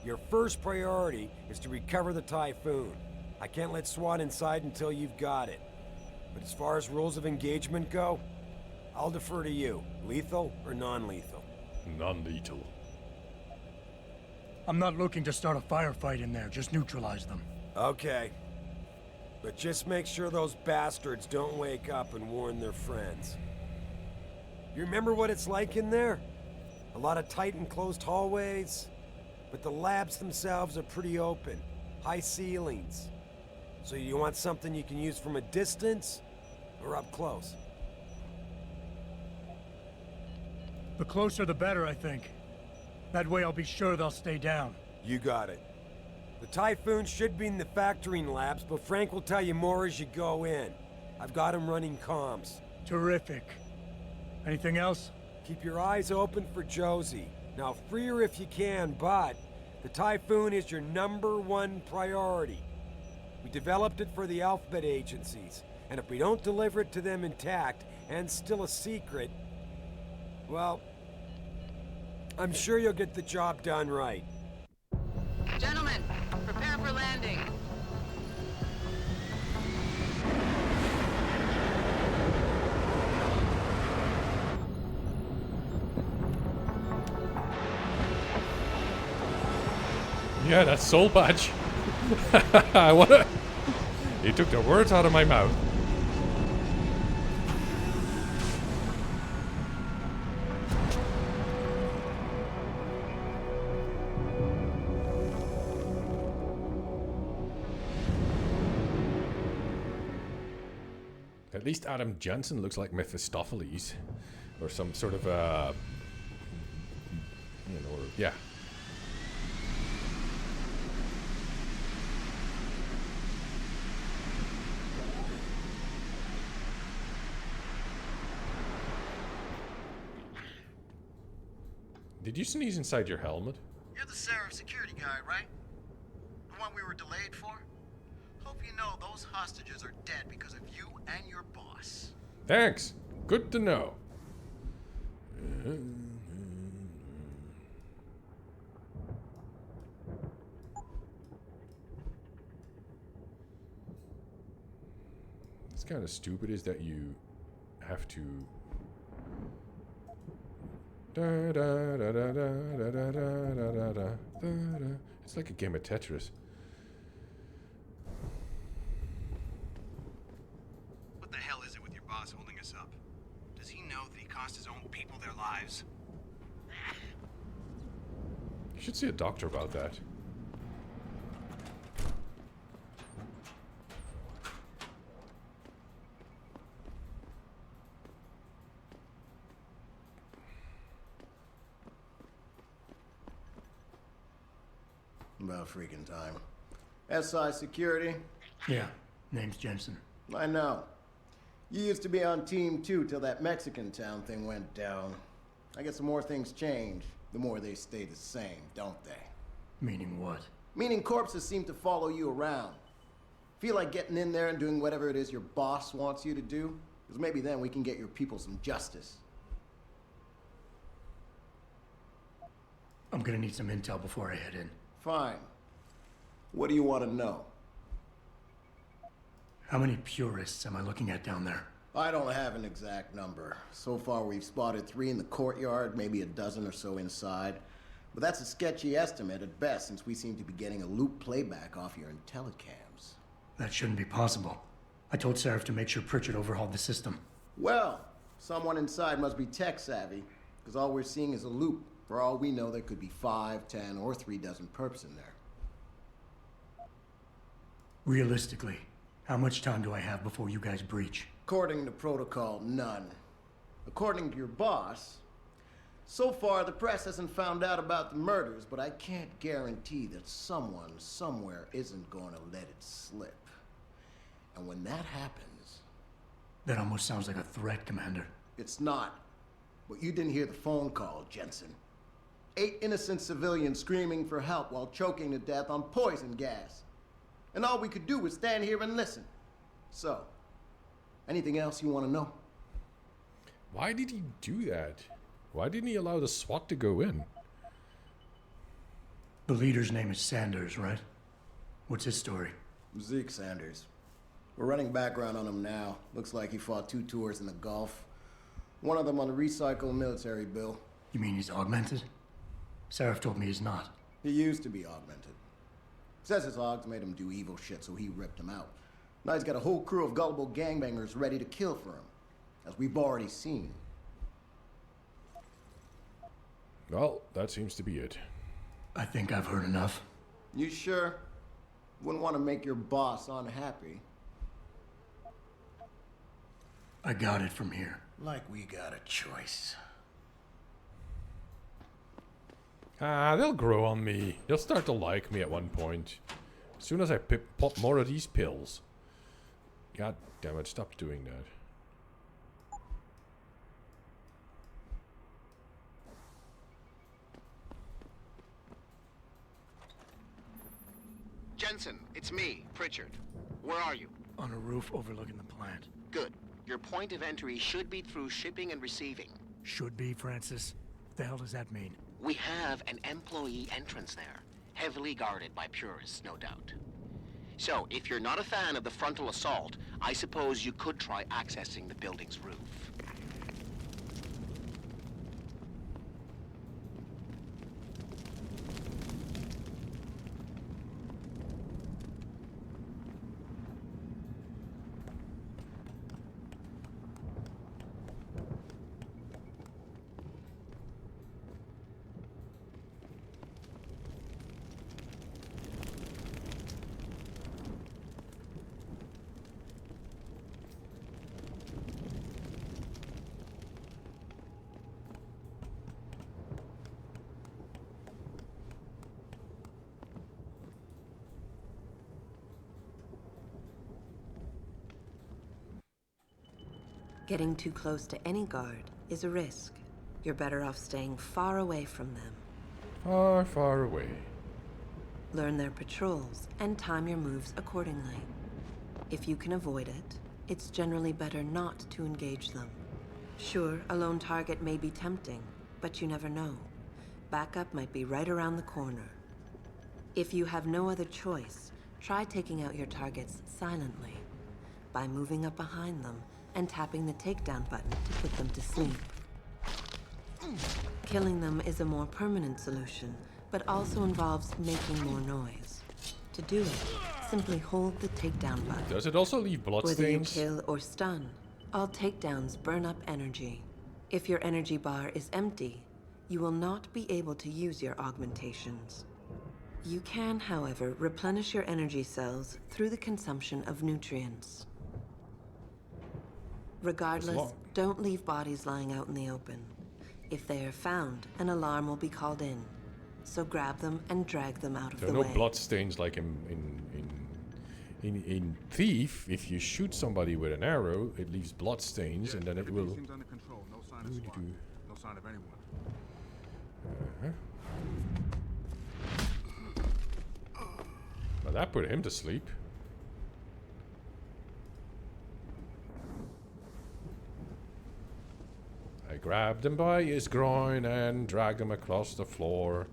Your first priority is to recover the Typhoon. I can't let SWAT inside until you've got it. But as far as rules of engagement go, I'll defer to you. Lethal or non-lethal? Non-lethal. I'm not looking to start a firefight in there, just neutralize them. Okay. But just make sure those bastards don't wake up and warn their friends. You remember what it's like in there? A lot of tight and closed hallways, but the labs themselves are pretty open. High ceilings. So you want something you can use from a distance or up close? The closer the better, I think. That way I'll be sure they'll stay down. You got it. The Typhoon should be in the factoring labs, but Frank will tell you more as you go in. I've got him running comms. Terrific. Anything else? Keep your eyes open for Josie. Now free her if you can, but the Typhoon is your #1 priority. We developed it for the alphabet agencies, and if we don't deliver it to them intact and still a secret, well, I'm sure you'll get the job done right. Gentlemen, prepare for landing. Yeah, that's Soul Patch. I wanna... He took the words out of my mouth. At least Adam Jensen looks like Mephistopheles. Or some sort of, you know, yeah. Did you sneeze inside your helmet? You're the Seraph security guy, right? The one we were delayed for? Hope you know those hostages are dead because of you and your boss. Thanks. Good to know. What's kind of stupid is that you have to... It's like a game of Tetris. What the hell is it with your boss holding us up? Does he know that he cost his own people their lives? You should see a doctor about that. About freaking time. SI Security? Yeah, name's Jensen. I know. You used to be on Team 2 till that Mexican town thing went down. I guess the more things change, the more they stay the same, don't they? Meaning what? Meaning corpses seem to follow you around. Feel like getting in there and doing whatever it is your boss wants you to do? Because maybe then we can get your people some justice. I'm gonna need some intel before I head in. Fine. What do you want to know? How many purists am I looking at down there? I don't have an exact number. So far we've spotted 3 in the courtyard, maybe a dozen or so inside. But that's a sketchy estimate at best, since we seem to be getting a loop playback off your intellicams. That shouldn't be possible. I told Seraph to make sure Pritchard overhauled the system. Well, someone inside must be tech savvy, because all we're seeing is a loop. For all we know, there could be 5, 10, or 3 dozen perps in there. Realistically, How much time do I have before you guys breach? According to protocol, none. According to your boss, so far the press hasn't found out about the murders, but I can't guarantee that someone somewhere isn't going to let it slip. And when that happens... That almost sounds like a threat, Commander. It's not. But you didn't hear the phone call, Jensen. 8 innocent civilians screaming for help while choking to death on poison gas. And all we could do was stand here and listen. So, anything else you want to know? Why did he do that? Why didn't he allow the SWAT to go in? The leader's name is Sanders, right? What's his story? Zeke Sanders. We're running background on him now. Looks like he fought 2 tours in the Gulf. One of them on a recycled military bill. You mean he's augmented? Sarah told me he's not. He used to be augmented. Says his Augs made him do evil shit, so he ripped him out. Now he's got a whole crew of gullible gangbangers ready to kill for him, as we've already seen. Well, that seems to be it. I think I've heard enough. You sure? Wouldn't want to make your boss unhappy. I got it from here. Like we got a choice. Ah, they'll grow on me. They'll start to like me at one point. As soon as I pop more of these pills. God damn it, stop doing that. Jensen, it's me, Pritchard. Where are you? On a roof overlooking the plant. Good. Your point of entry should be through shipping and receiving. Should be, Francis. What the hell does that mean? We have an employee entrance there, heavily guarded by purists, no doubt. So, if you're not a fan of the frontal assault, I suppose you could try accessing the building's roof. Getting too close to any guard is a risk. You're better off staying far away from them. Far, far away. Learn their patrols and time your moves accordingly. If you can avoid it, it's generally better not to engage them. Sure, a lone target may be tempting, but you never know. Backup might be right around the corner. If you have no other choice, try taking out your targets silently by moving up behind them and tapping the takedown button to put them to sleep. Killing them is a more permanent solution, but also involves making more noise. To do it, simply hold the takedown button. Does it also leave bloodstains? Whether you kill or stun, all takedowns burn up energy. If your energy bar is empty, you will not be able to use your augmentations. You can, however, replenish your energy cells through the consumption of nutrients. Regardless, don't leave bodies lying out in the open. If they are found, an alarm will be called in. So grab them and drag them out of the way. There are no bloodstains like in Thief. If you shoot somebody with an arrow, it leaves bloodstains, and then it will. Seems under control. No sign of SWAT. No sign of anyone. Well, that put him to sleep. I grabbed him by his groin and dragged him across the floor.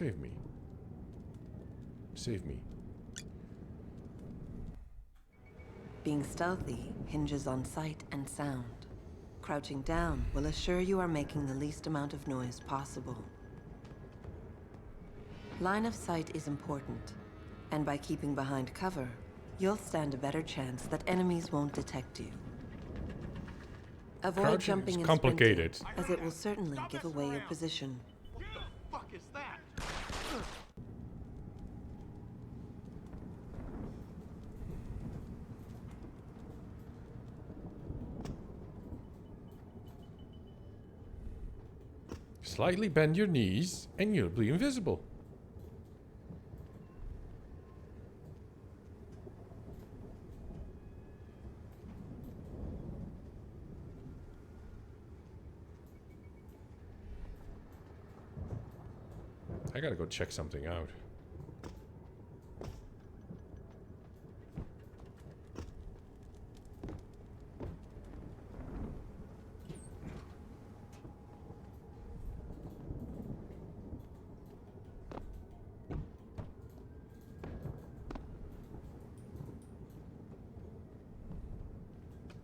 Save me. Save me. Being stealthy hinges on sight and sound. Crouching down will assure you are making the least amount of noise possible. Line of sight is important, and by keeping behind cover, you'll stand a better chance that enemies won't detect you. Avoid Crouching jumping is and complicated. sprinting, as it will certainly give away your position. What the fuck is that? Slightly bend your knees and you'll be invisible. I gotta go check something out.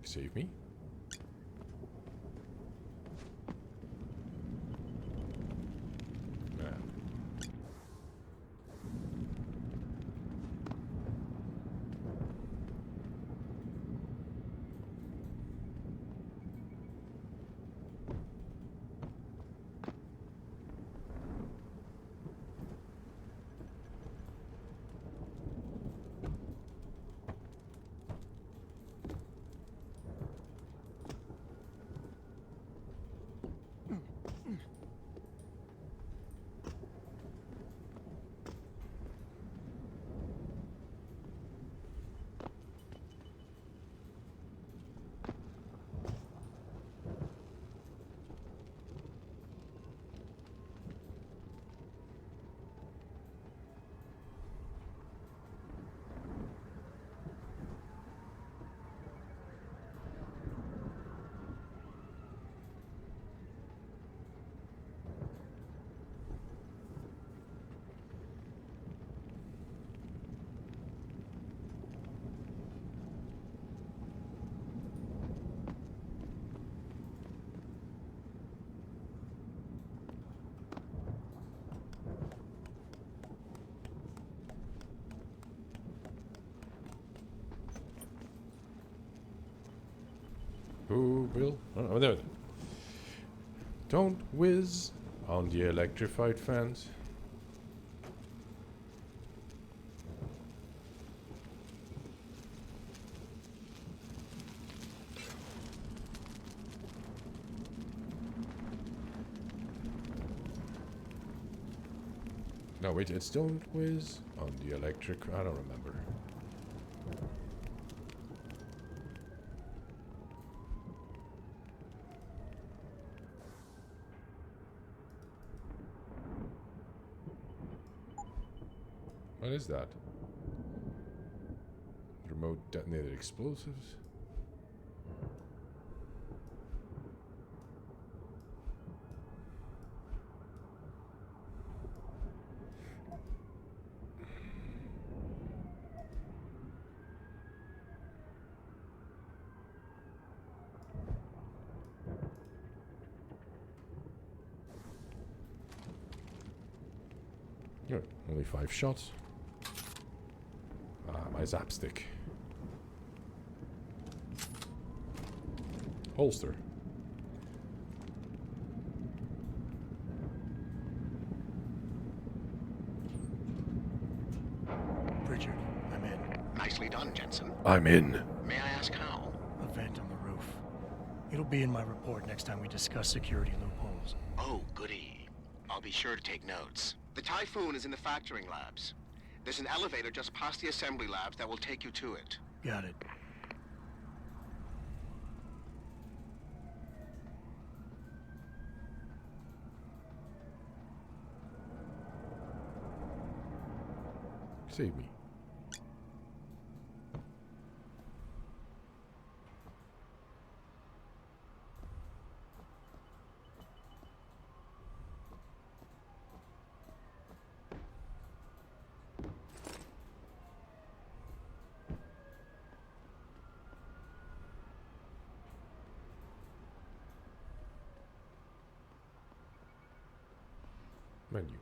Save me. Nah. Who will? Oh, there. Don't whiz on the electrified fence. No, wait, it's don't whiz on the electric. I don't remember. What is that? Remote detonated explosives? Yeah, only 5 shots. Ah, my zap stick. Holster. Pritchard, I'm in. Nicely done, Jensen. I'm in. May I ask how? A vent on the roof. It'll be in my report next time we discuss security loopholes. Oh, goody. I'll be sure to take notes. The Typhoon is in the factoring labs. There's an elevator just past the assembly labs that will take you to it. Got it. Save me. Menu.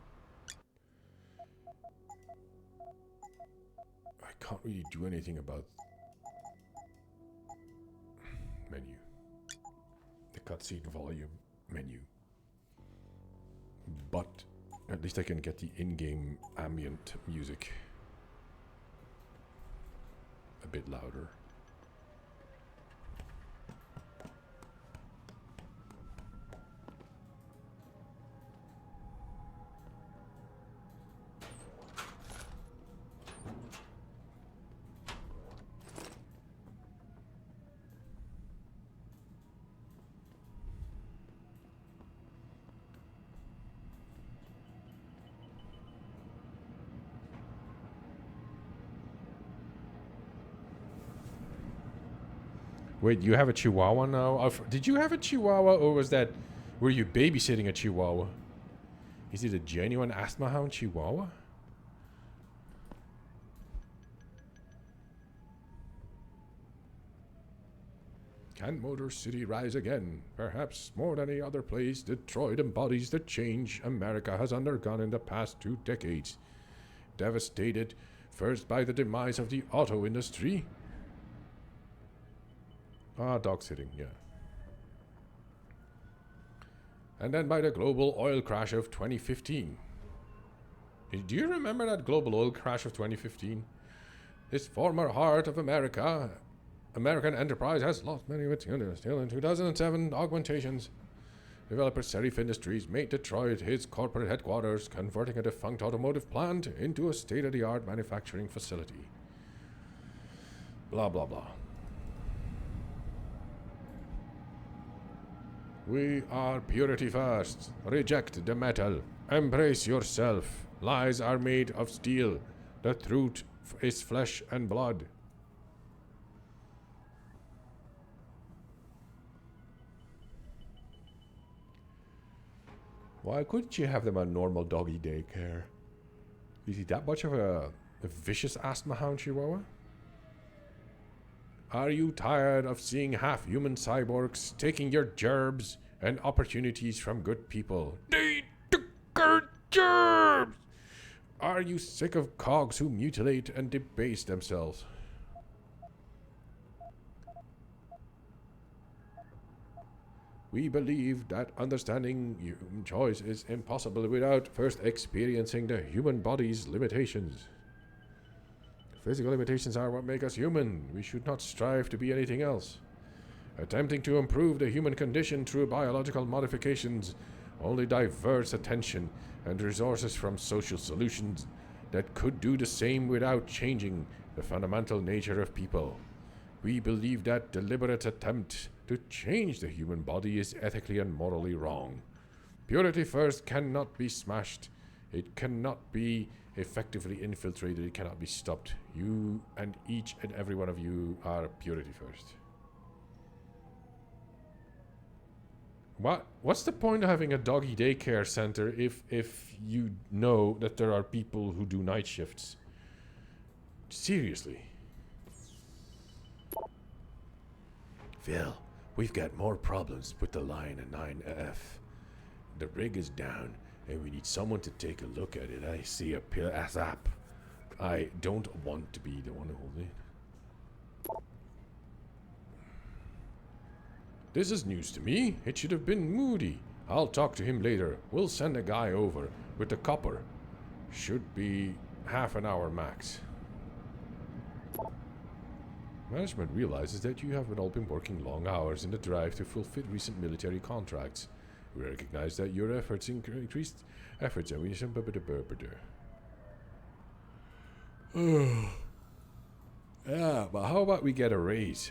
I can't really do anything about menu. The cutscene volume menu. But at least I can get the in-game ambient music a bit louder. Wait, you have a Chihuahua now? Did you have a Chihuahua, or were you babysitting a Chihuahua? Is it a genuine asthma hound Chihuahua? Can Motor City rise again? Perhaps more than any other place, Detroit embodies the change America has undergone in the past 2 decades. Devastated first by the demise of the auto industry. Dog sitting, yeah. And then by the global oil crash of 2015. Do you remember that global oil crash of 2015? This former heart of American enterprise has lost many of its units. Still in 2007, augmentations. Developer Serif Industries made Detroit his corporate headquarters, converting a defunct automotive plant into a state-of-the-art manufacturing facility. Blah, blah, blah. We are purity first. Reject the metal. Embrace yourself. Lies are made of steel. The truth is flesh and blood. Why couldn't you have them on normal doggy daycare? Is he that much of a vicious asthma hound Chihuahua? Are you tired of seeing half-human cyborgs taking your gerbs and opportunities from good people? They took our gerbs! Are you sick of cogs who mutilate and debase themselves? We believe that understanding human choice is impossible without first experiencing the human body's limitations. Physical limitations are what make us human. We should not strive to be anything else. Attempting to improve the human condition through biological modifications only diverts attention and resources from social solutions that could do the same without changing the fundamental nature of people. We believe that deliberate attempt to change the human body is ethically and morally wrong. Purity first cannot be smashed. It cannot be effectively infiltrated. It cannot be stopped. You and each and every one of you are purity first. What's the point of having a doggy daycare center if you know that there are people who do night shifts? Seriously. Phil, we've got more problems with the Lion and 9F. The rig is down, and we need someone to take a look at it. I see a pill ASAP. I don't want to be the one holding it. This is news to me. It should have been Moody. I'll talk to him later. We'll send a guy over with the copper. Should be half an hour max. Management realizes that you have all been working long hours in the drive to fulfill recent military contracts. We recognize that your efforts increased efforts and we should yeah, but how about we get a raise?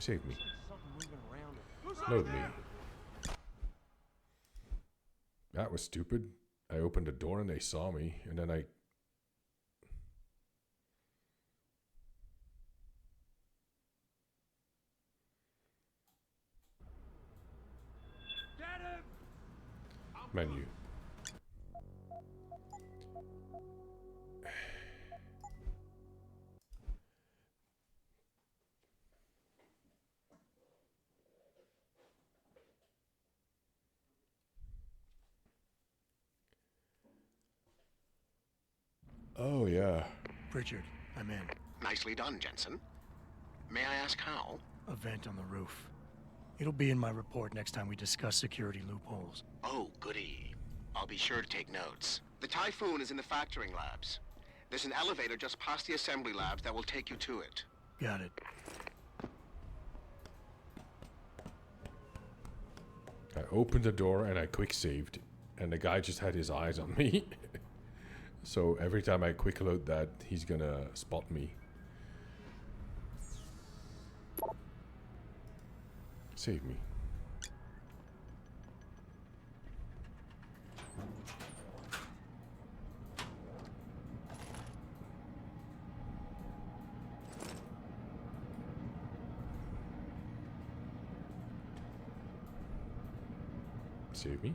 Save me. Load me. That was stupid. I opened the door and they saw me, and then I... Menu. Oh, yeah. Pritchard, I'm in. Nicely done, Jensen. May I ask how? A vent on the roof. It'll be in my report next time we discuss security loopholes. Oh, goody. I'll be sure to take notes. The Typhoon is in the factoring labs. There's an elevator just past the assembly labs that will take you to it. Got it. I opened the door and I quick saved, and the guy just had his eyes on me. So every time I quick load that, he's gonna spot me. Save me. Save me.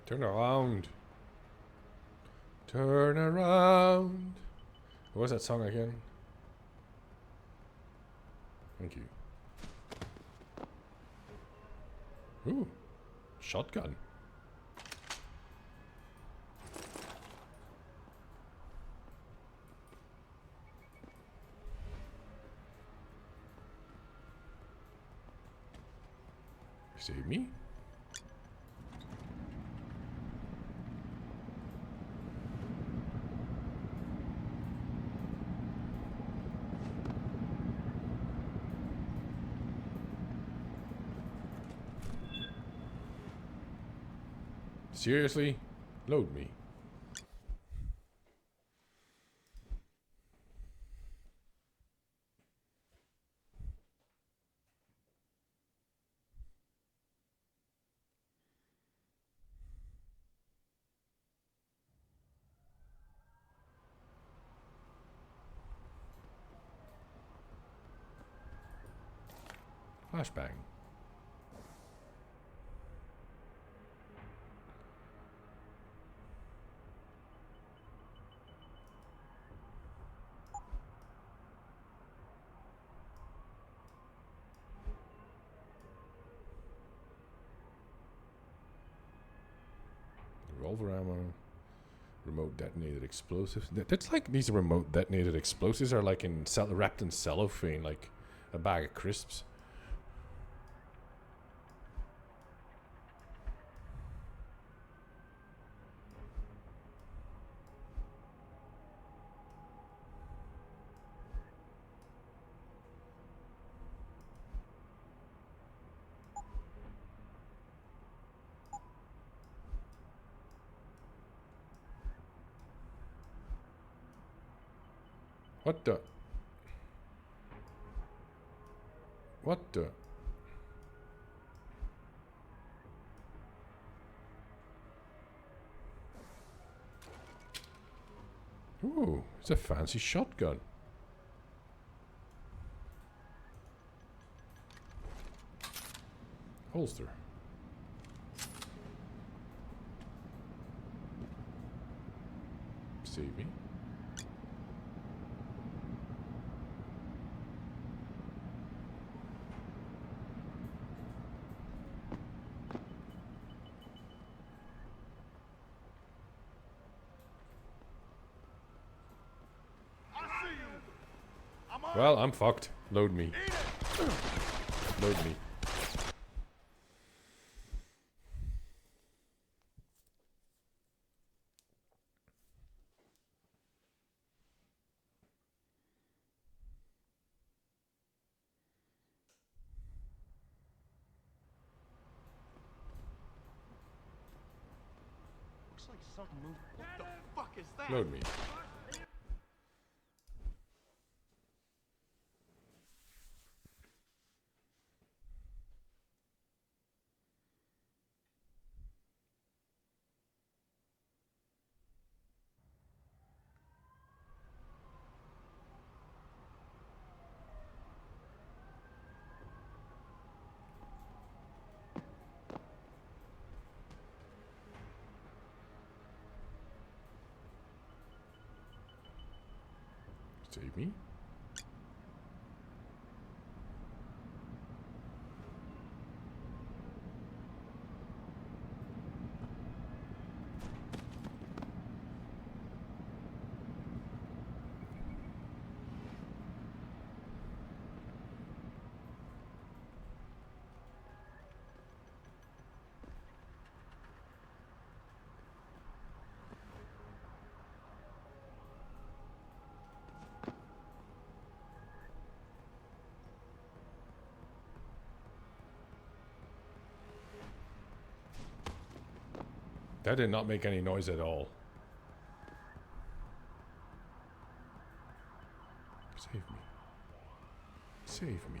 Turn around. Turn around. What was that song again? Thank you. Ooh. Shotgun. Save me? Seriously? Load me. Flashbang. Revolver ammo. Remote detonated explosives. That's like these remote detonated explosives are like wrapped in cellophane, like a bag of crisps. What the? What the? Ooh, it's a fancy shotgun. Holster. Save me. Well, I'm fucked. Load me. Load me. Looks like something moved. What the fuck is that? Load me. Save me. That did not make any noise at all. Save me. Save me.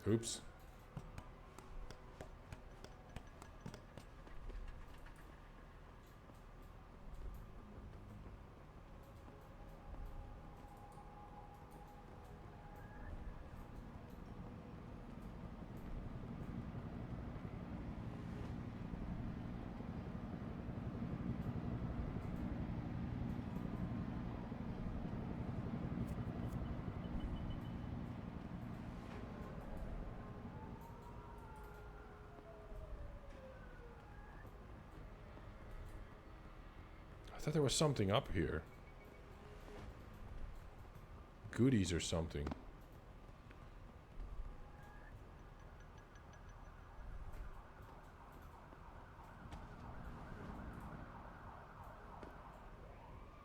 Oops. I thought there was something up here. Goodies or something.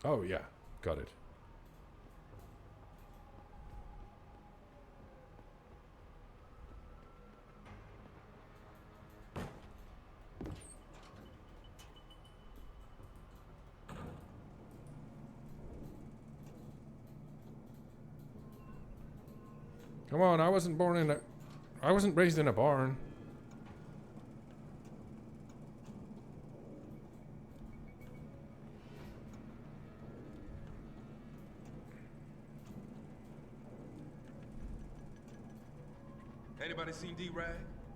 Oh yeah, got it. Come on, I wasn't raised in a barn. Anybody seen D-Rag?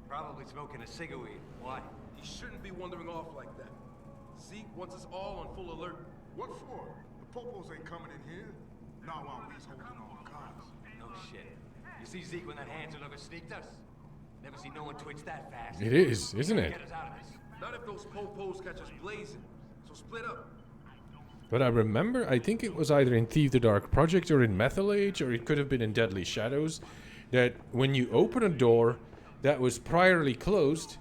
Probably smoking a cigarette. Why? He shouldn't be wandering off like that. Zeke wants us all on full alert. What for? The popos ain't coming in here. Not while we's holding all the cards. No shit. You see Zeke when that hands look sneaked us? Never seen no one twitch that fast. It is, isn't it? Get us out of this. Not if those popos catch us blazing. So split up. But I remember, I think it was either in Thief the Dark Project or in Methyl Age, or it could have been in Deadly Shadows, that when you open a door that was priorly closed,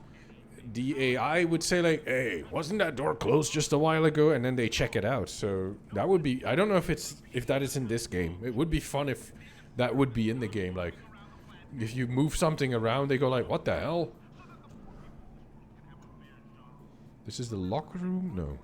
the AI would say like, hey, wasn't that door closed just a while ago? And then they check it out. So that would be, I don't know if that is in this game. It would be fun if that would be in the game. Like, if you move something around, they go like, what the hell? This is the locker room? No.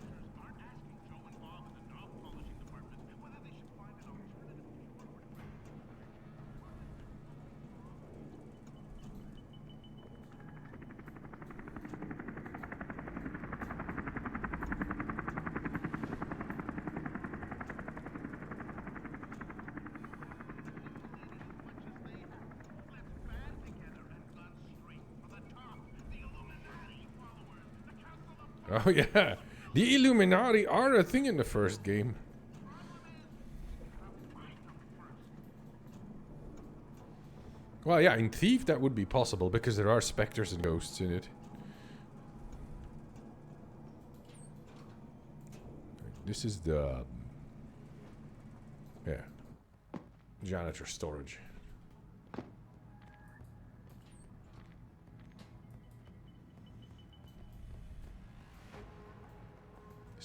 Oh yeah, the Illuminati are a thing in the first game. Well, yeah, in Thief that would be possible because there are specters and ghosts in it. This is the janitor storage.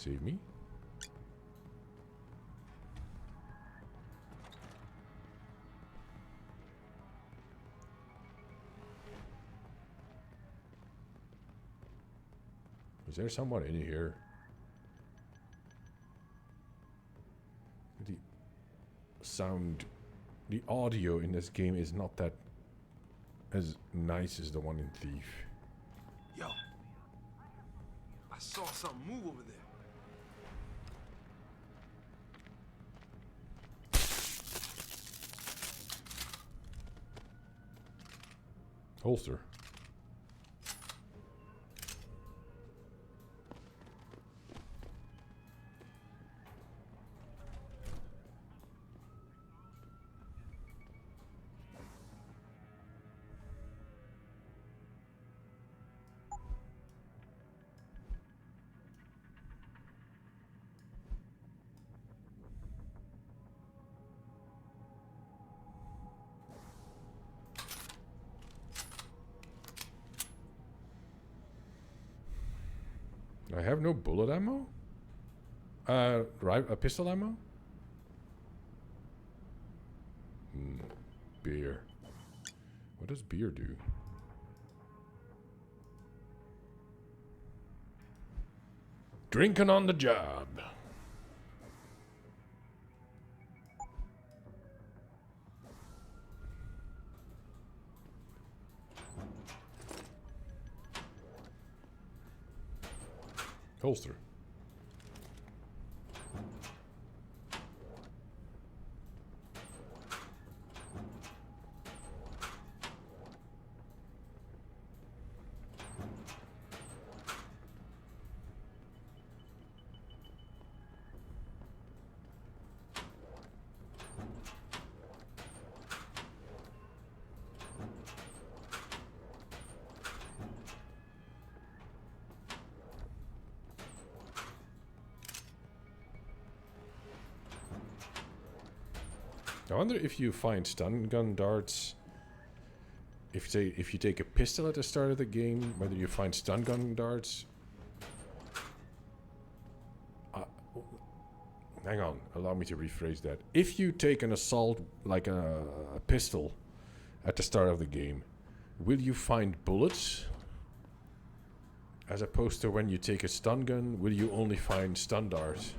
Save me. Is there someone in here? The sound, the audio in this game is not that as nice as the one in Thief. Yo, I saw something move over there. Holster. I have no bullet ammo? Right, pistol ammo? Beer. What does beer do? Drinking on the job. Holster. I wonder if you find stun gun darts. If you take a pistol at the start of the game, whether you find stun gun darts. Hang on, allow me to rephrase that. If you take an assault like a pistol at the start of the game, will you find bullets? As opposed to when you take a stun gun, will you only find stun darts?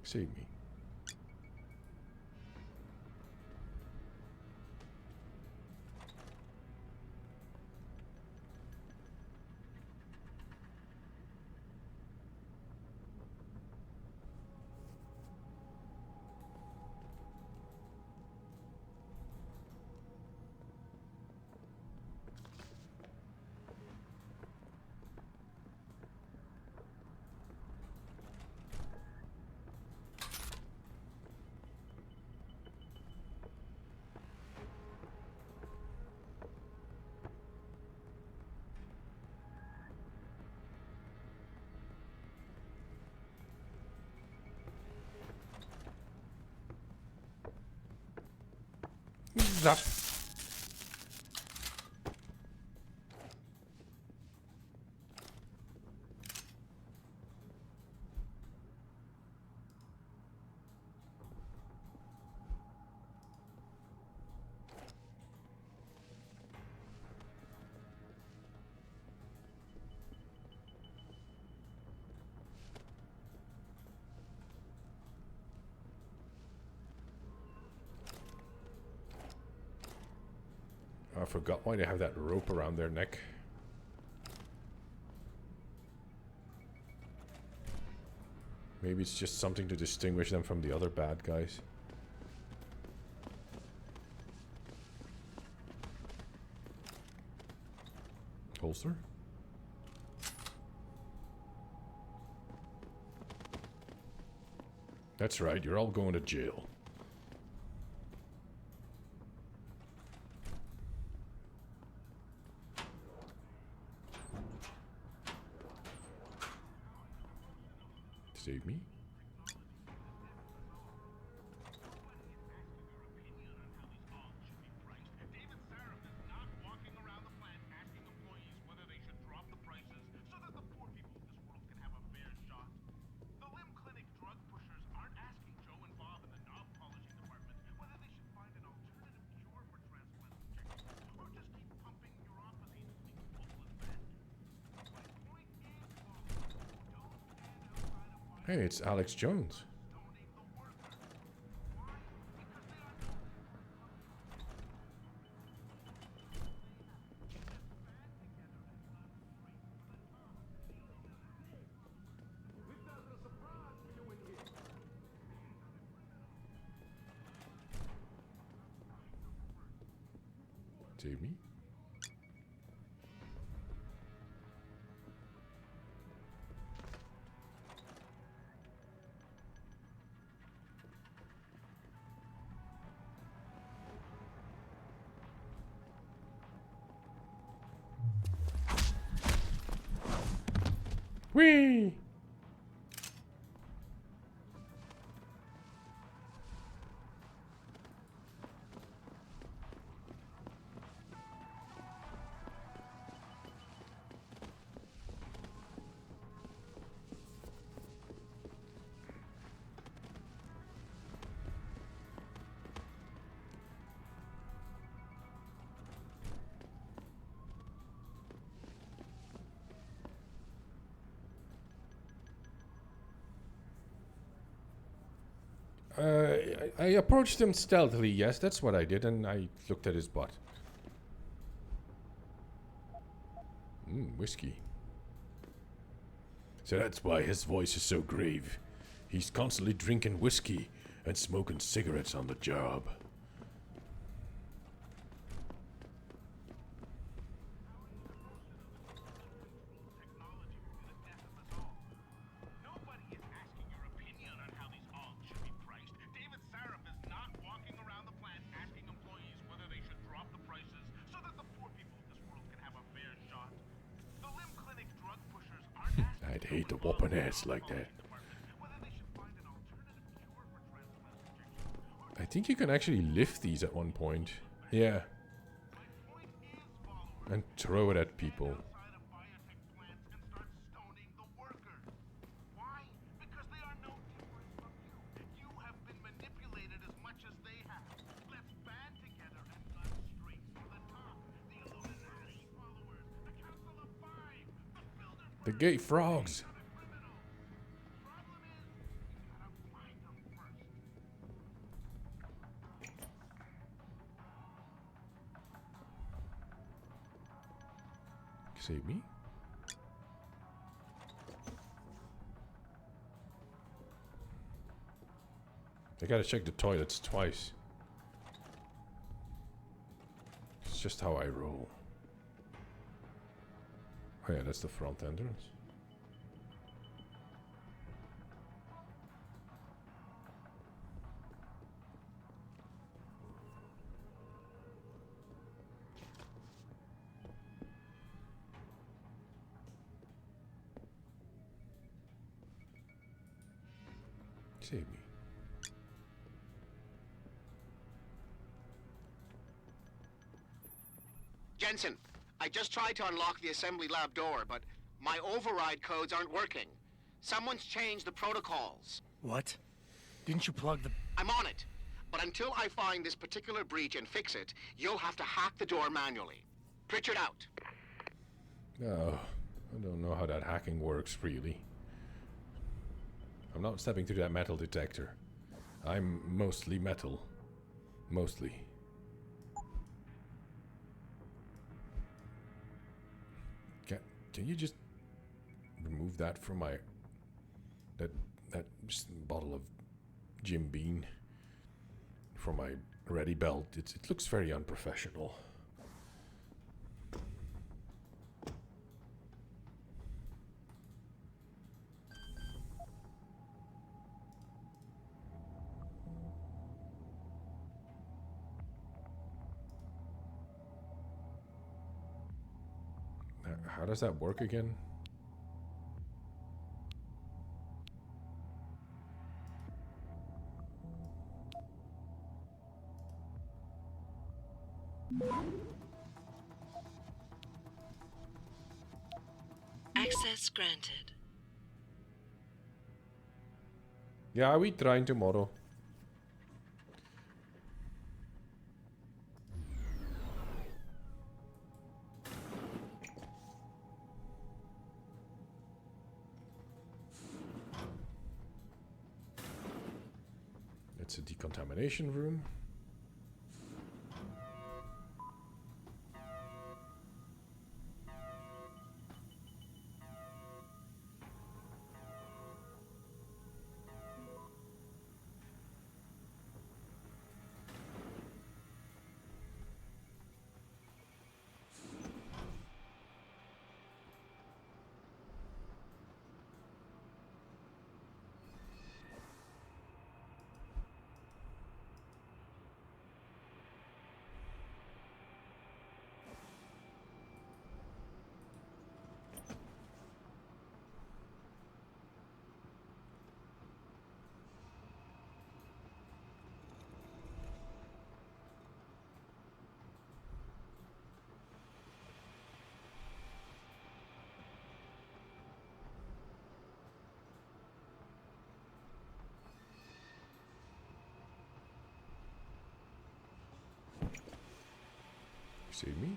Save me. Zap. I forgot why they have that rope around their neck. Maybe it's just something to distinguish them from the other bad guys. Holster? That's right, you're all going to jail. Save me. Hey, it's Alex Jones. Save me. Whee! I approached him stealthily, yes, that's what I did, and I looked at his butt. Whiskey. So that's why his voice is so grave. He's constantly drinking whiskey and smoking cigarettes on the job. I'd hate a whopping ass like that. I think you can actually lift these at one point. Yeah. And throw it at people. The gay frogs. Save me. I gotta check the toilets twice. It's just how I roll. Oh yeah, that's the front entrance. Save me. Jensen, I just tried to unlock the assembly lab door, but my override codes aren't working. Someone's changed the protocols. What? Didn't you plug the... I'm on it. But until I find this particular breach and fix it, you'll have to hack the door manually. Pritchard out. Oh, I don't know how that hacking works, really. I'm not stepping through that metal detector. I'm mostly metal. Mostly. Can you just remove that from my that bottle of Jim Beam from my ready belt? It looks very unprofessional. How does that work again? Access granted. Yeah, we trying tomorrow. It's a decontamination room. See me?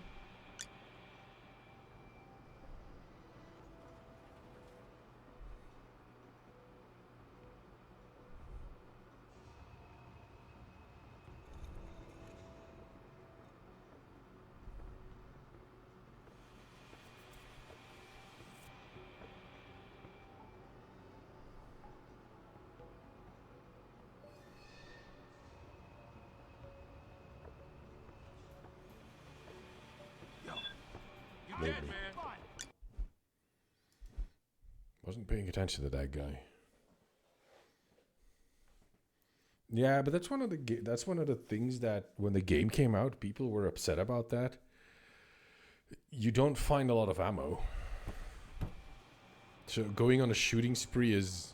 Maybe. Wasn't paying attention to that guy. Yeah, but that's one of the things that when the game came out, people were upset about that. You don't find a lot of ammo. So going on a shooting spree is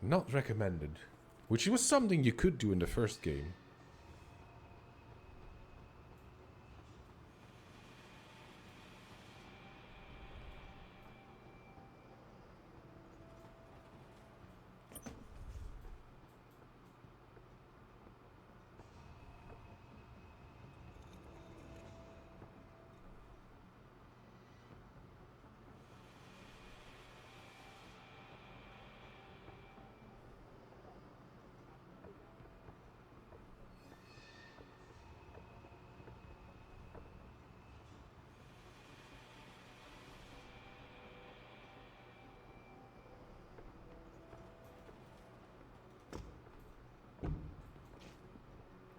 not recommended, which was something you could do in the first game.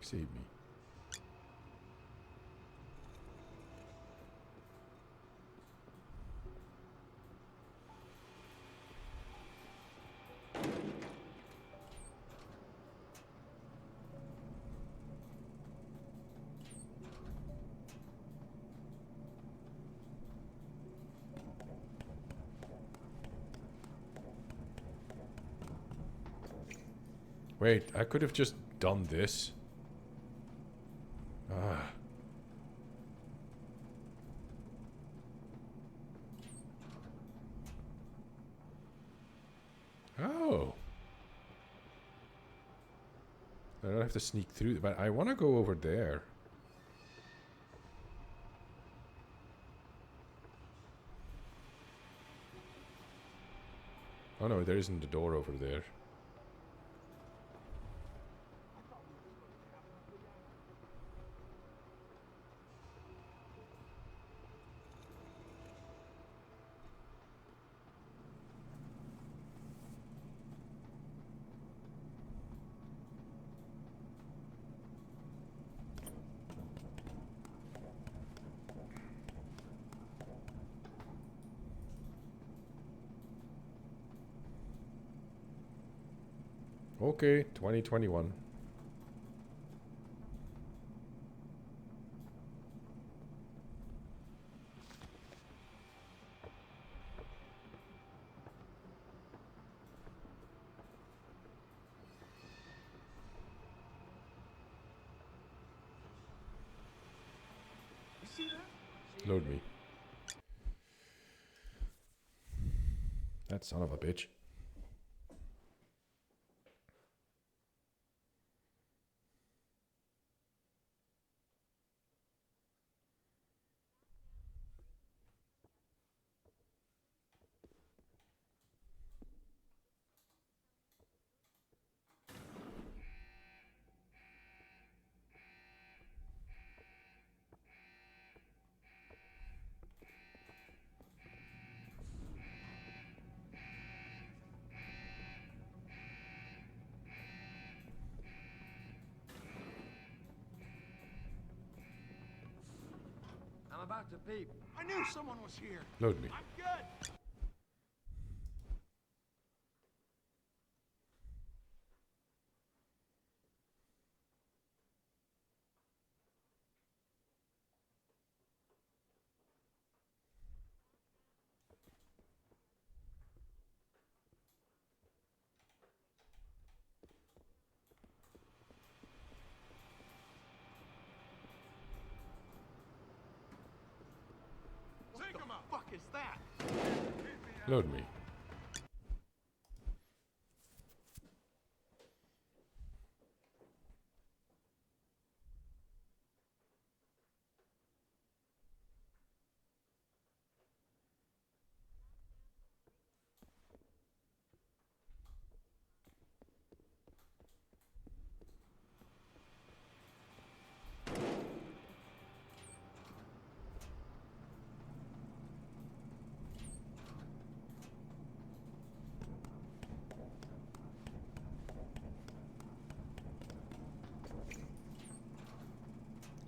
Save me. Wait, I could have just done this. Ah. Oh. I don't have to sneak through, but I want to go over there. Oh no, there isn't a door over there. Okay, 2021. You see that? Load me. That son of a bitch. I'm about to beep. I knew someone was here. Load me. I'm good. Take him out. Fuck is that? Load me.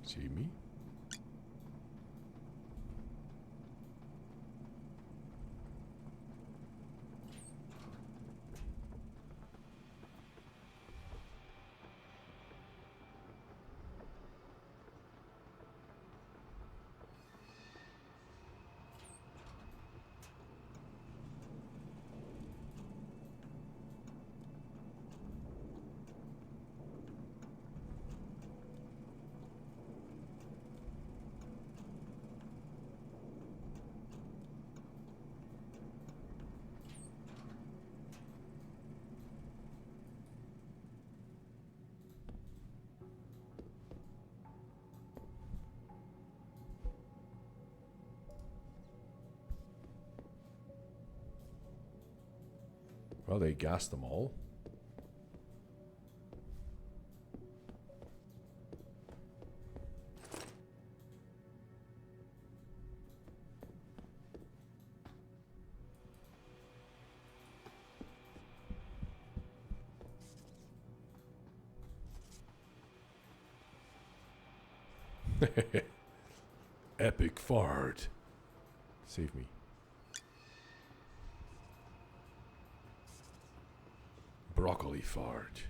See me? Well, they gassed them all. Epic fart. Save me. Broccoli fart.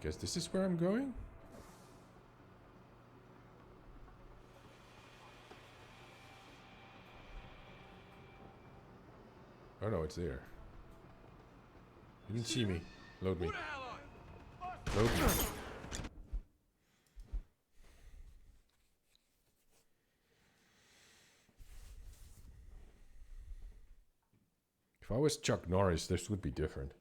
Guess this is where I'm going? Oh no, it's there. You didn't see me. Load me. Load me. If I was Chuck Norris, this would be different.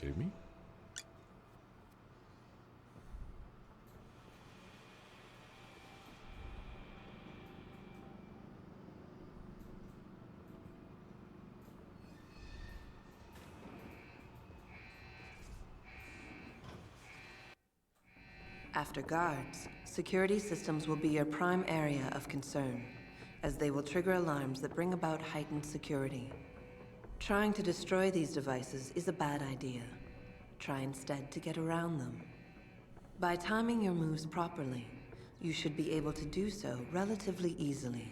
Save me? After guards, security systems will be your prime area of concern, as they will trigger alarms that bring about heightened security. Trying to destroy these devices is a bad idea. Try instead to get around them. By timing your moves properly, you should be able to do so relatively easily.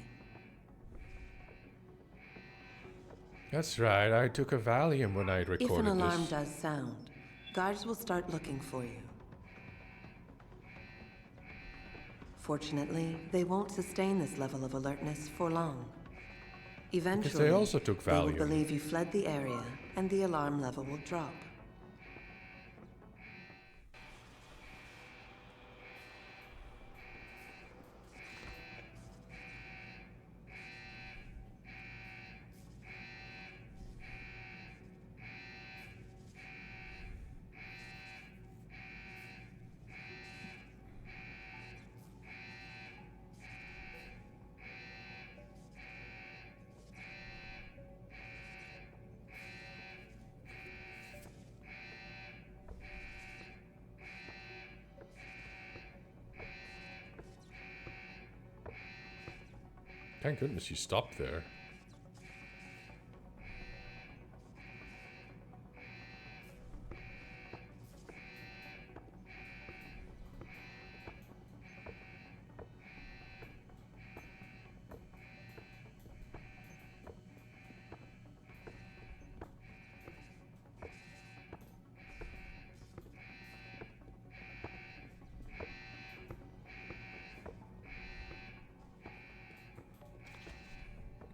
That's right, I took a Valium when I recorded this. If an alarm does sound, guards will start looking for you. Fortunately, they won't sustain this level of alertness for long. Eventually, Because they also took they will Valium. believe you fled the area, and the alarm level will drop. Thank goodness you stopped there.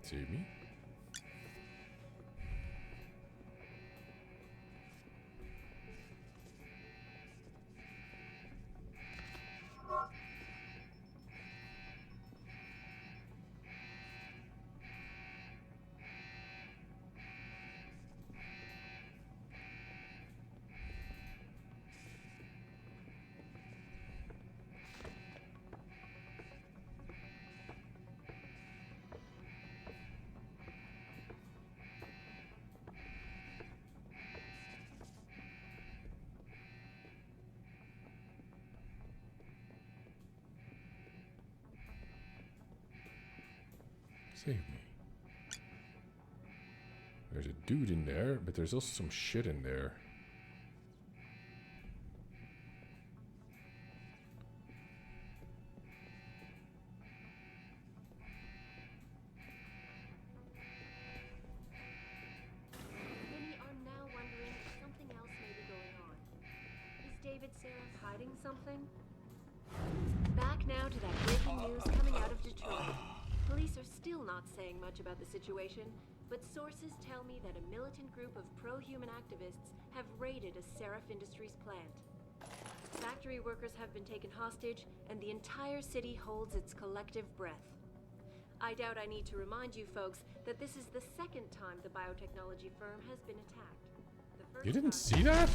See me? Save me. There's a dude in there, but there's also some shit in there. Many are now wondering if something else may be going on. Is David Seraph hiding something? Back now to that breaking news coming out of Detroit. Police are still not saying much about the situation, but sources tell me that a militant group of pro-human activists have raided a Seraph Industries plant. Factory workers have been taken hostage, and the entire city holds its collective breath. I doubt I need to remind you folks that this is the second time the biotechnology firm has been attacked. The first You didn't time- see that?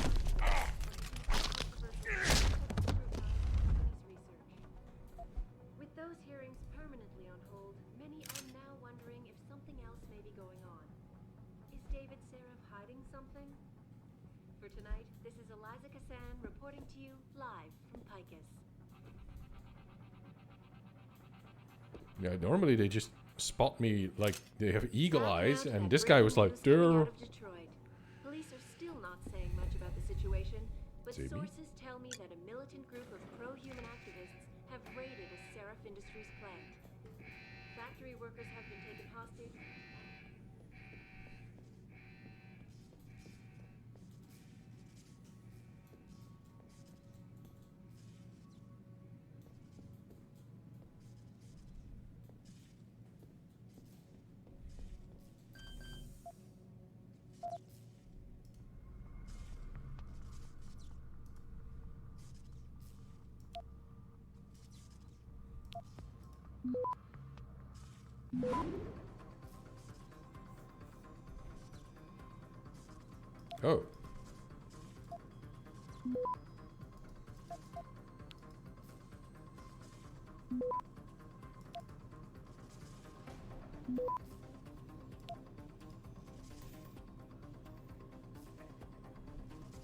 With those hearings permanently on hold, many are now wondering if something else may be going on. Is David Seraph hiding something? For tonight, this is Eliza Kassan reporting to you live from Picus. Yeah, normally they just spot me like they have eagle eyes, and this guy was like, "Durr." Detroit. Police are still not saying much about the situation, but Maybe. sources tell me that a militant group of pro-human activists have raided a Seraph Industries plant. Factory workers have been taken hostage. Oh.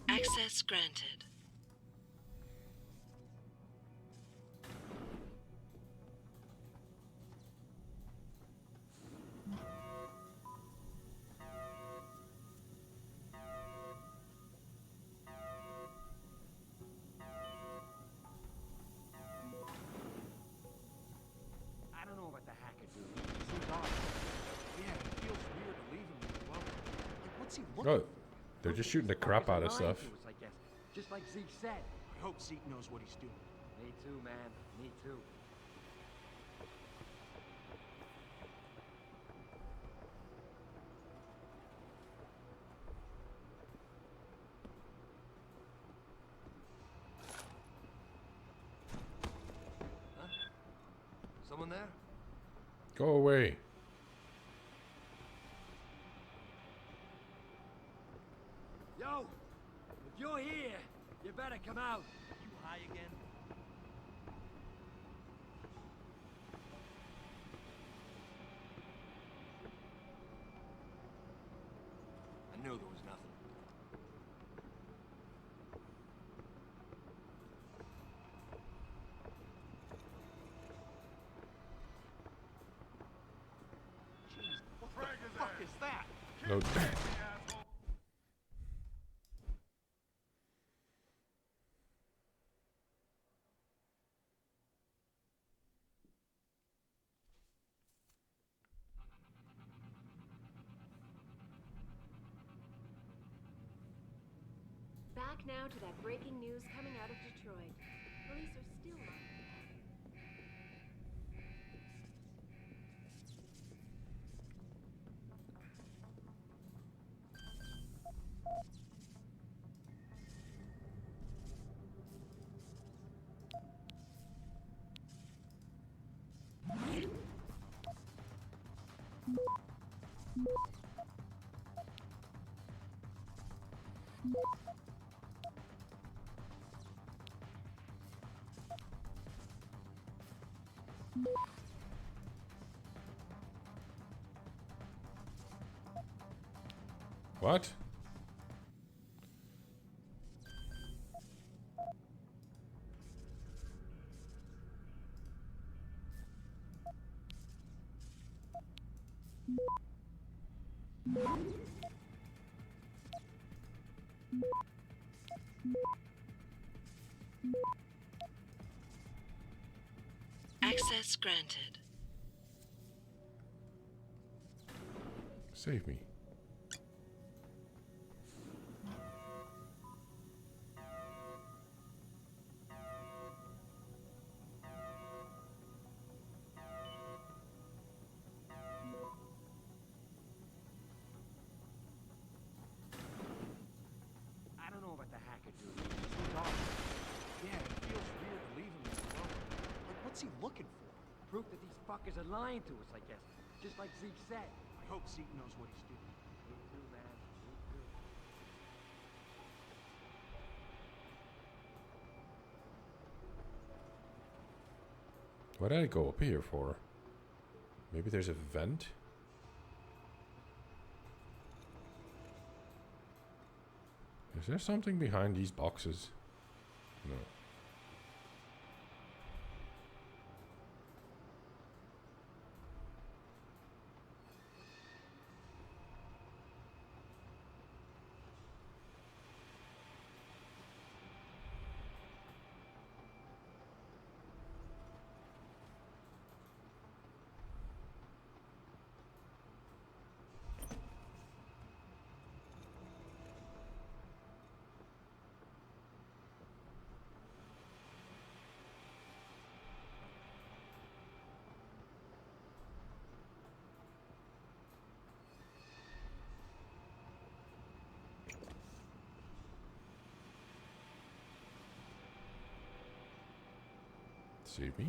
Access granted. I don't know about the hacker dude. He seems odd. Yeah, it feels weird to leave him alone. Like, what's he looking Oh, for? they're just shooting the crap out of stuff. To us, I guess. Just like Zeke said. I hope Zeke knows what he's doing. Me too, man. Me too. Huh? Someone there? Go away. Yo! If you're here, you better come out. You high again? I knew there was nothing. Jeez, what the fuck is that? No. Back now to that breaking news coming out of Detroit. Police are still not. What? Access granted. Save me. I don't know about the hacker dude. He seems odd. Yeah, it feels weird to leave him alone. Like, what's he looking for? Proof that these fuckers are lying to us, I guess. Just like Zeke said. I hope Zeke knows what he's doing. Me too, man. Me too. What did I go up here for? Maybe there's a vent? Is there something behind these boxes? No. Save me.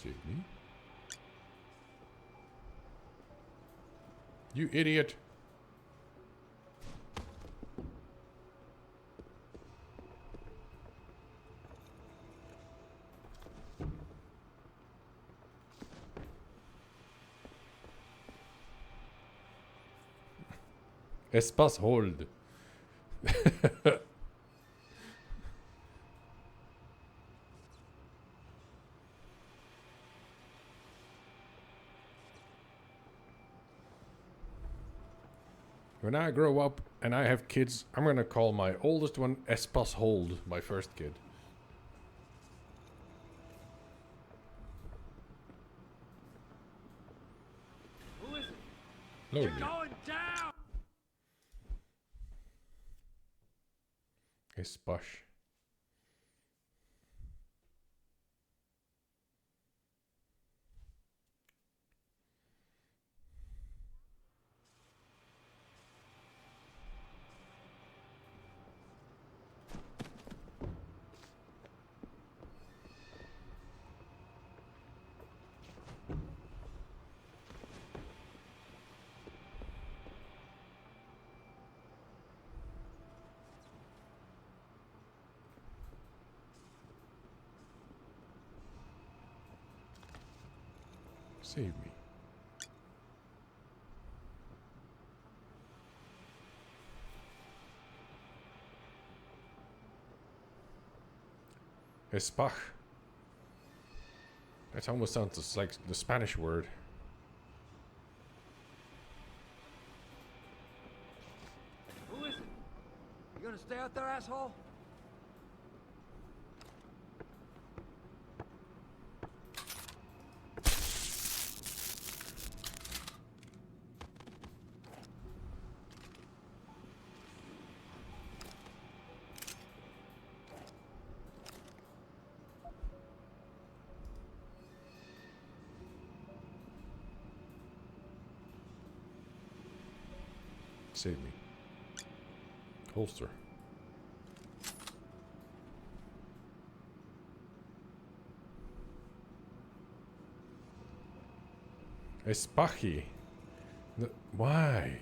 Save me. You idiot. Espace hold. When I grow up and I have kids, I'm gonna call my oldest one Espace Hold, my first kid. Who is it? Load You're me. going down! Espace. Save me. Espach. That almost sounds like the Spanish word. Who is it? You gonna stay out there, asshole? Save me. Holster. Espachi. Why?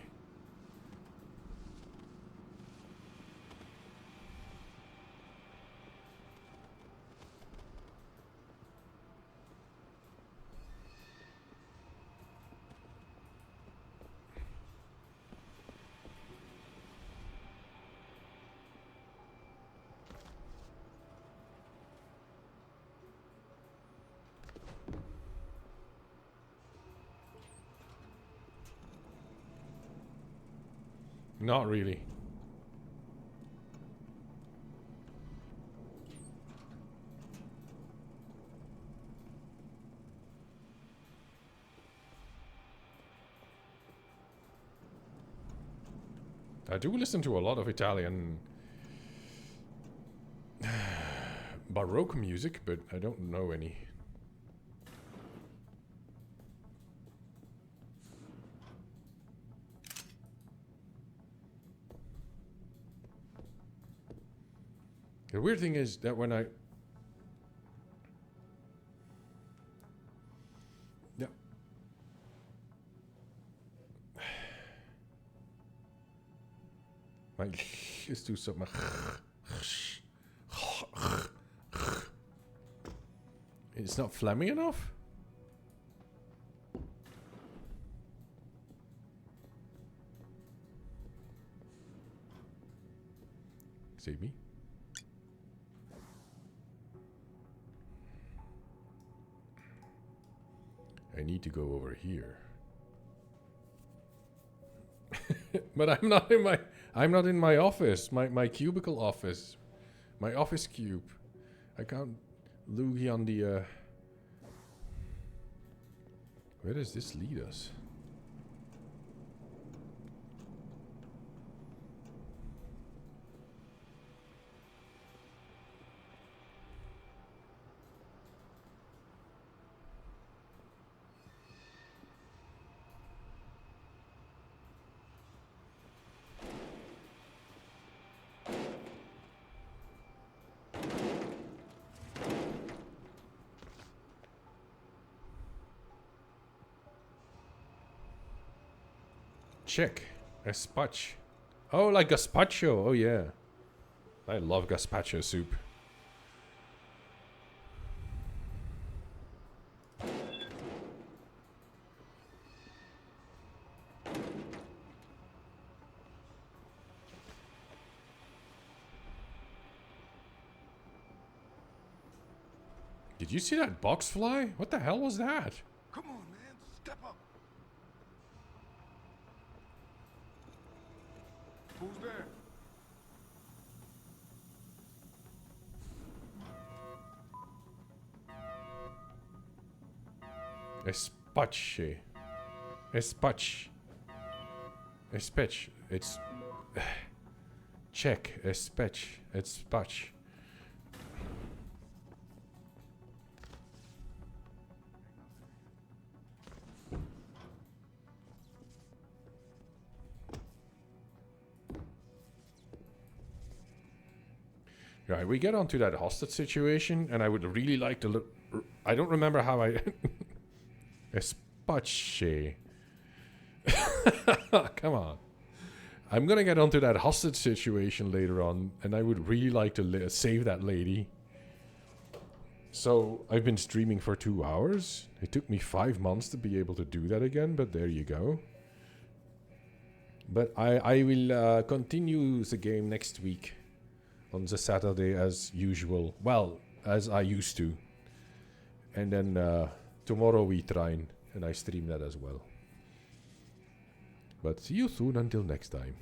Not really. I do listen to a lot of Italian Baroque music, but I don't know any. The weird thing is that when I... Yeah. My is too so much. It's not phlegmy enough? Save me. I need to go over here. But I'm not in my office, my cubicle office. My office cube. I can't loogie on the where does this lead us? Check. Gazpacho. Oh, like gazpacho. Oh, yeah. I love gazpacho soup. Did you see that box fly? What the hell was that? Come on, man. Step up. Who's there? Espache. Espach. Espech. It's... Check. Espech. Espach. Right, we get onto that hostage situation, and I would really like to look... I don't remember how I... Espache. Come on. I'm gonna get onto that hostage situation later on, and I would really like to save that lady. So, I've been streaming for 2 hours. It took me 5 months to be able to do that again, but there you go. But I will continue the game next week. On the Saturday as usual. Well, as I used to. And then tomorrow we train and I stream that as well. But see you soon until next time.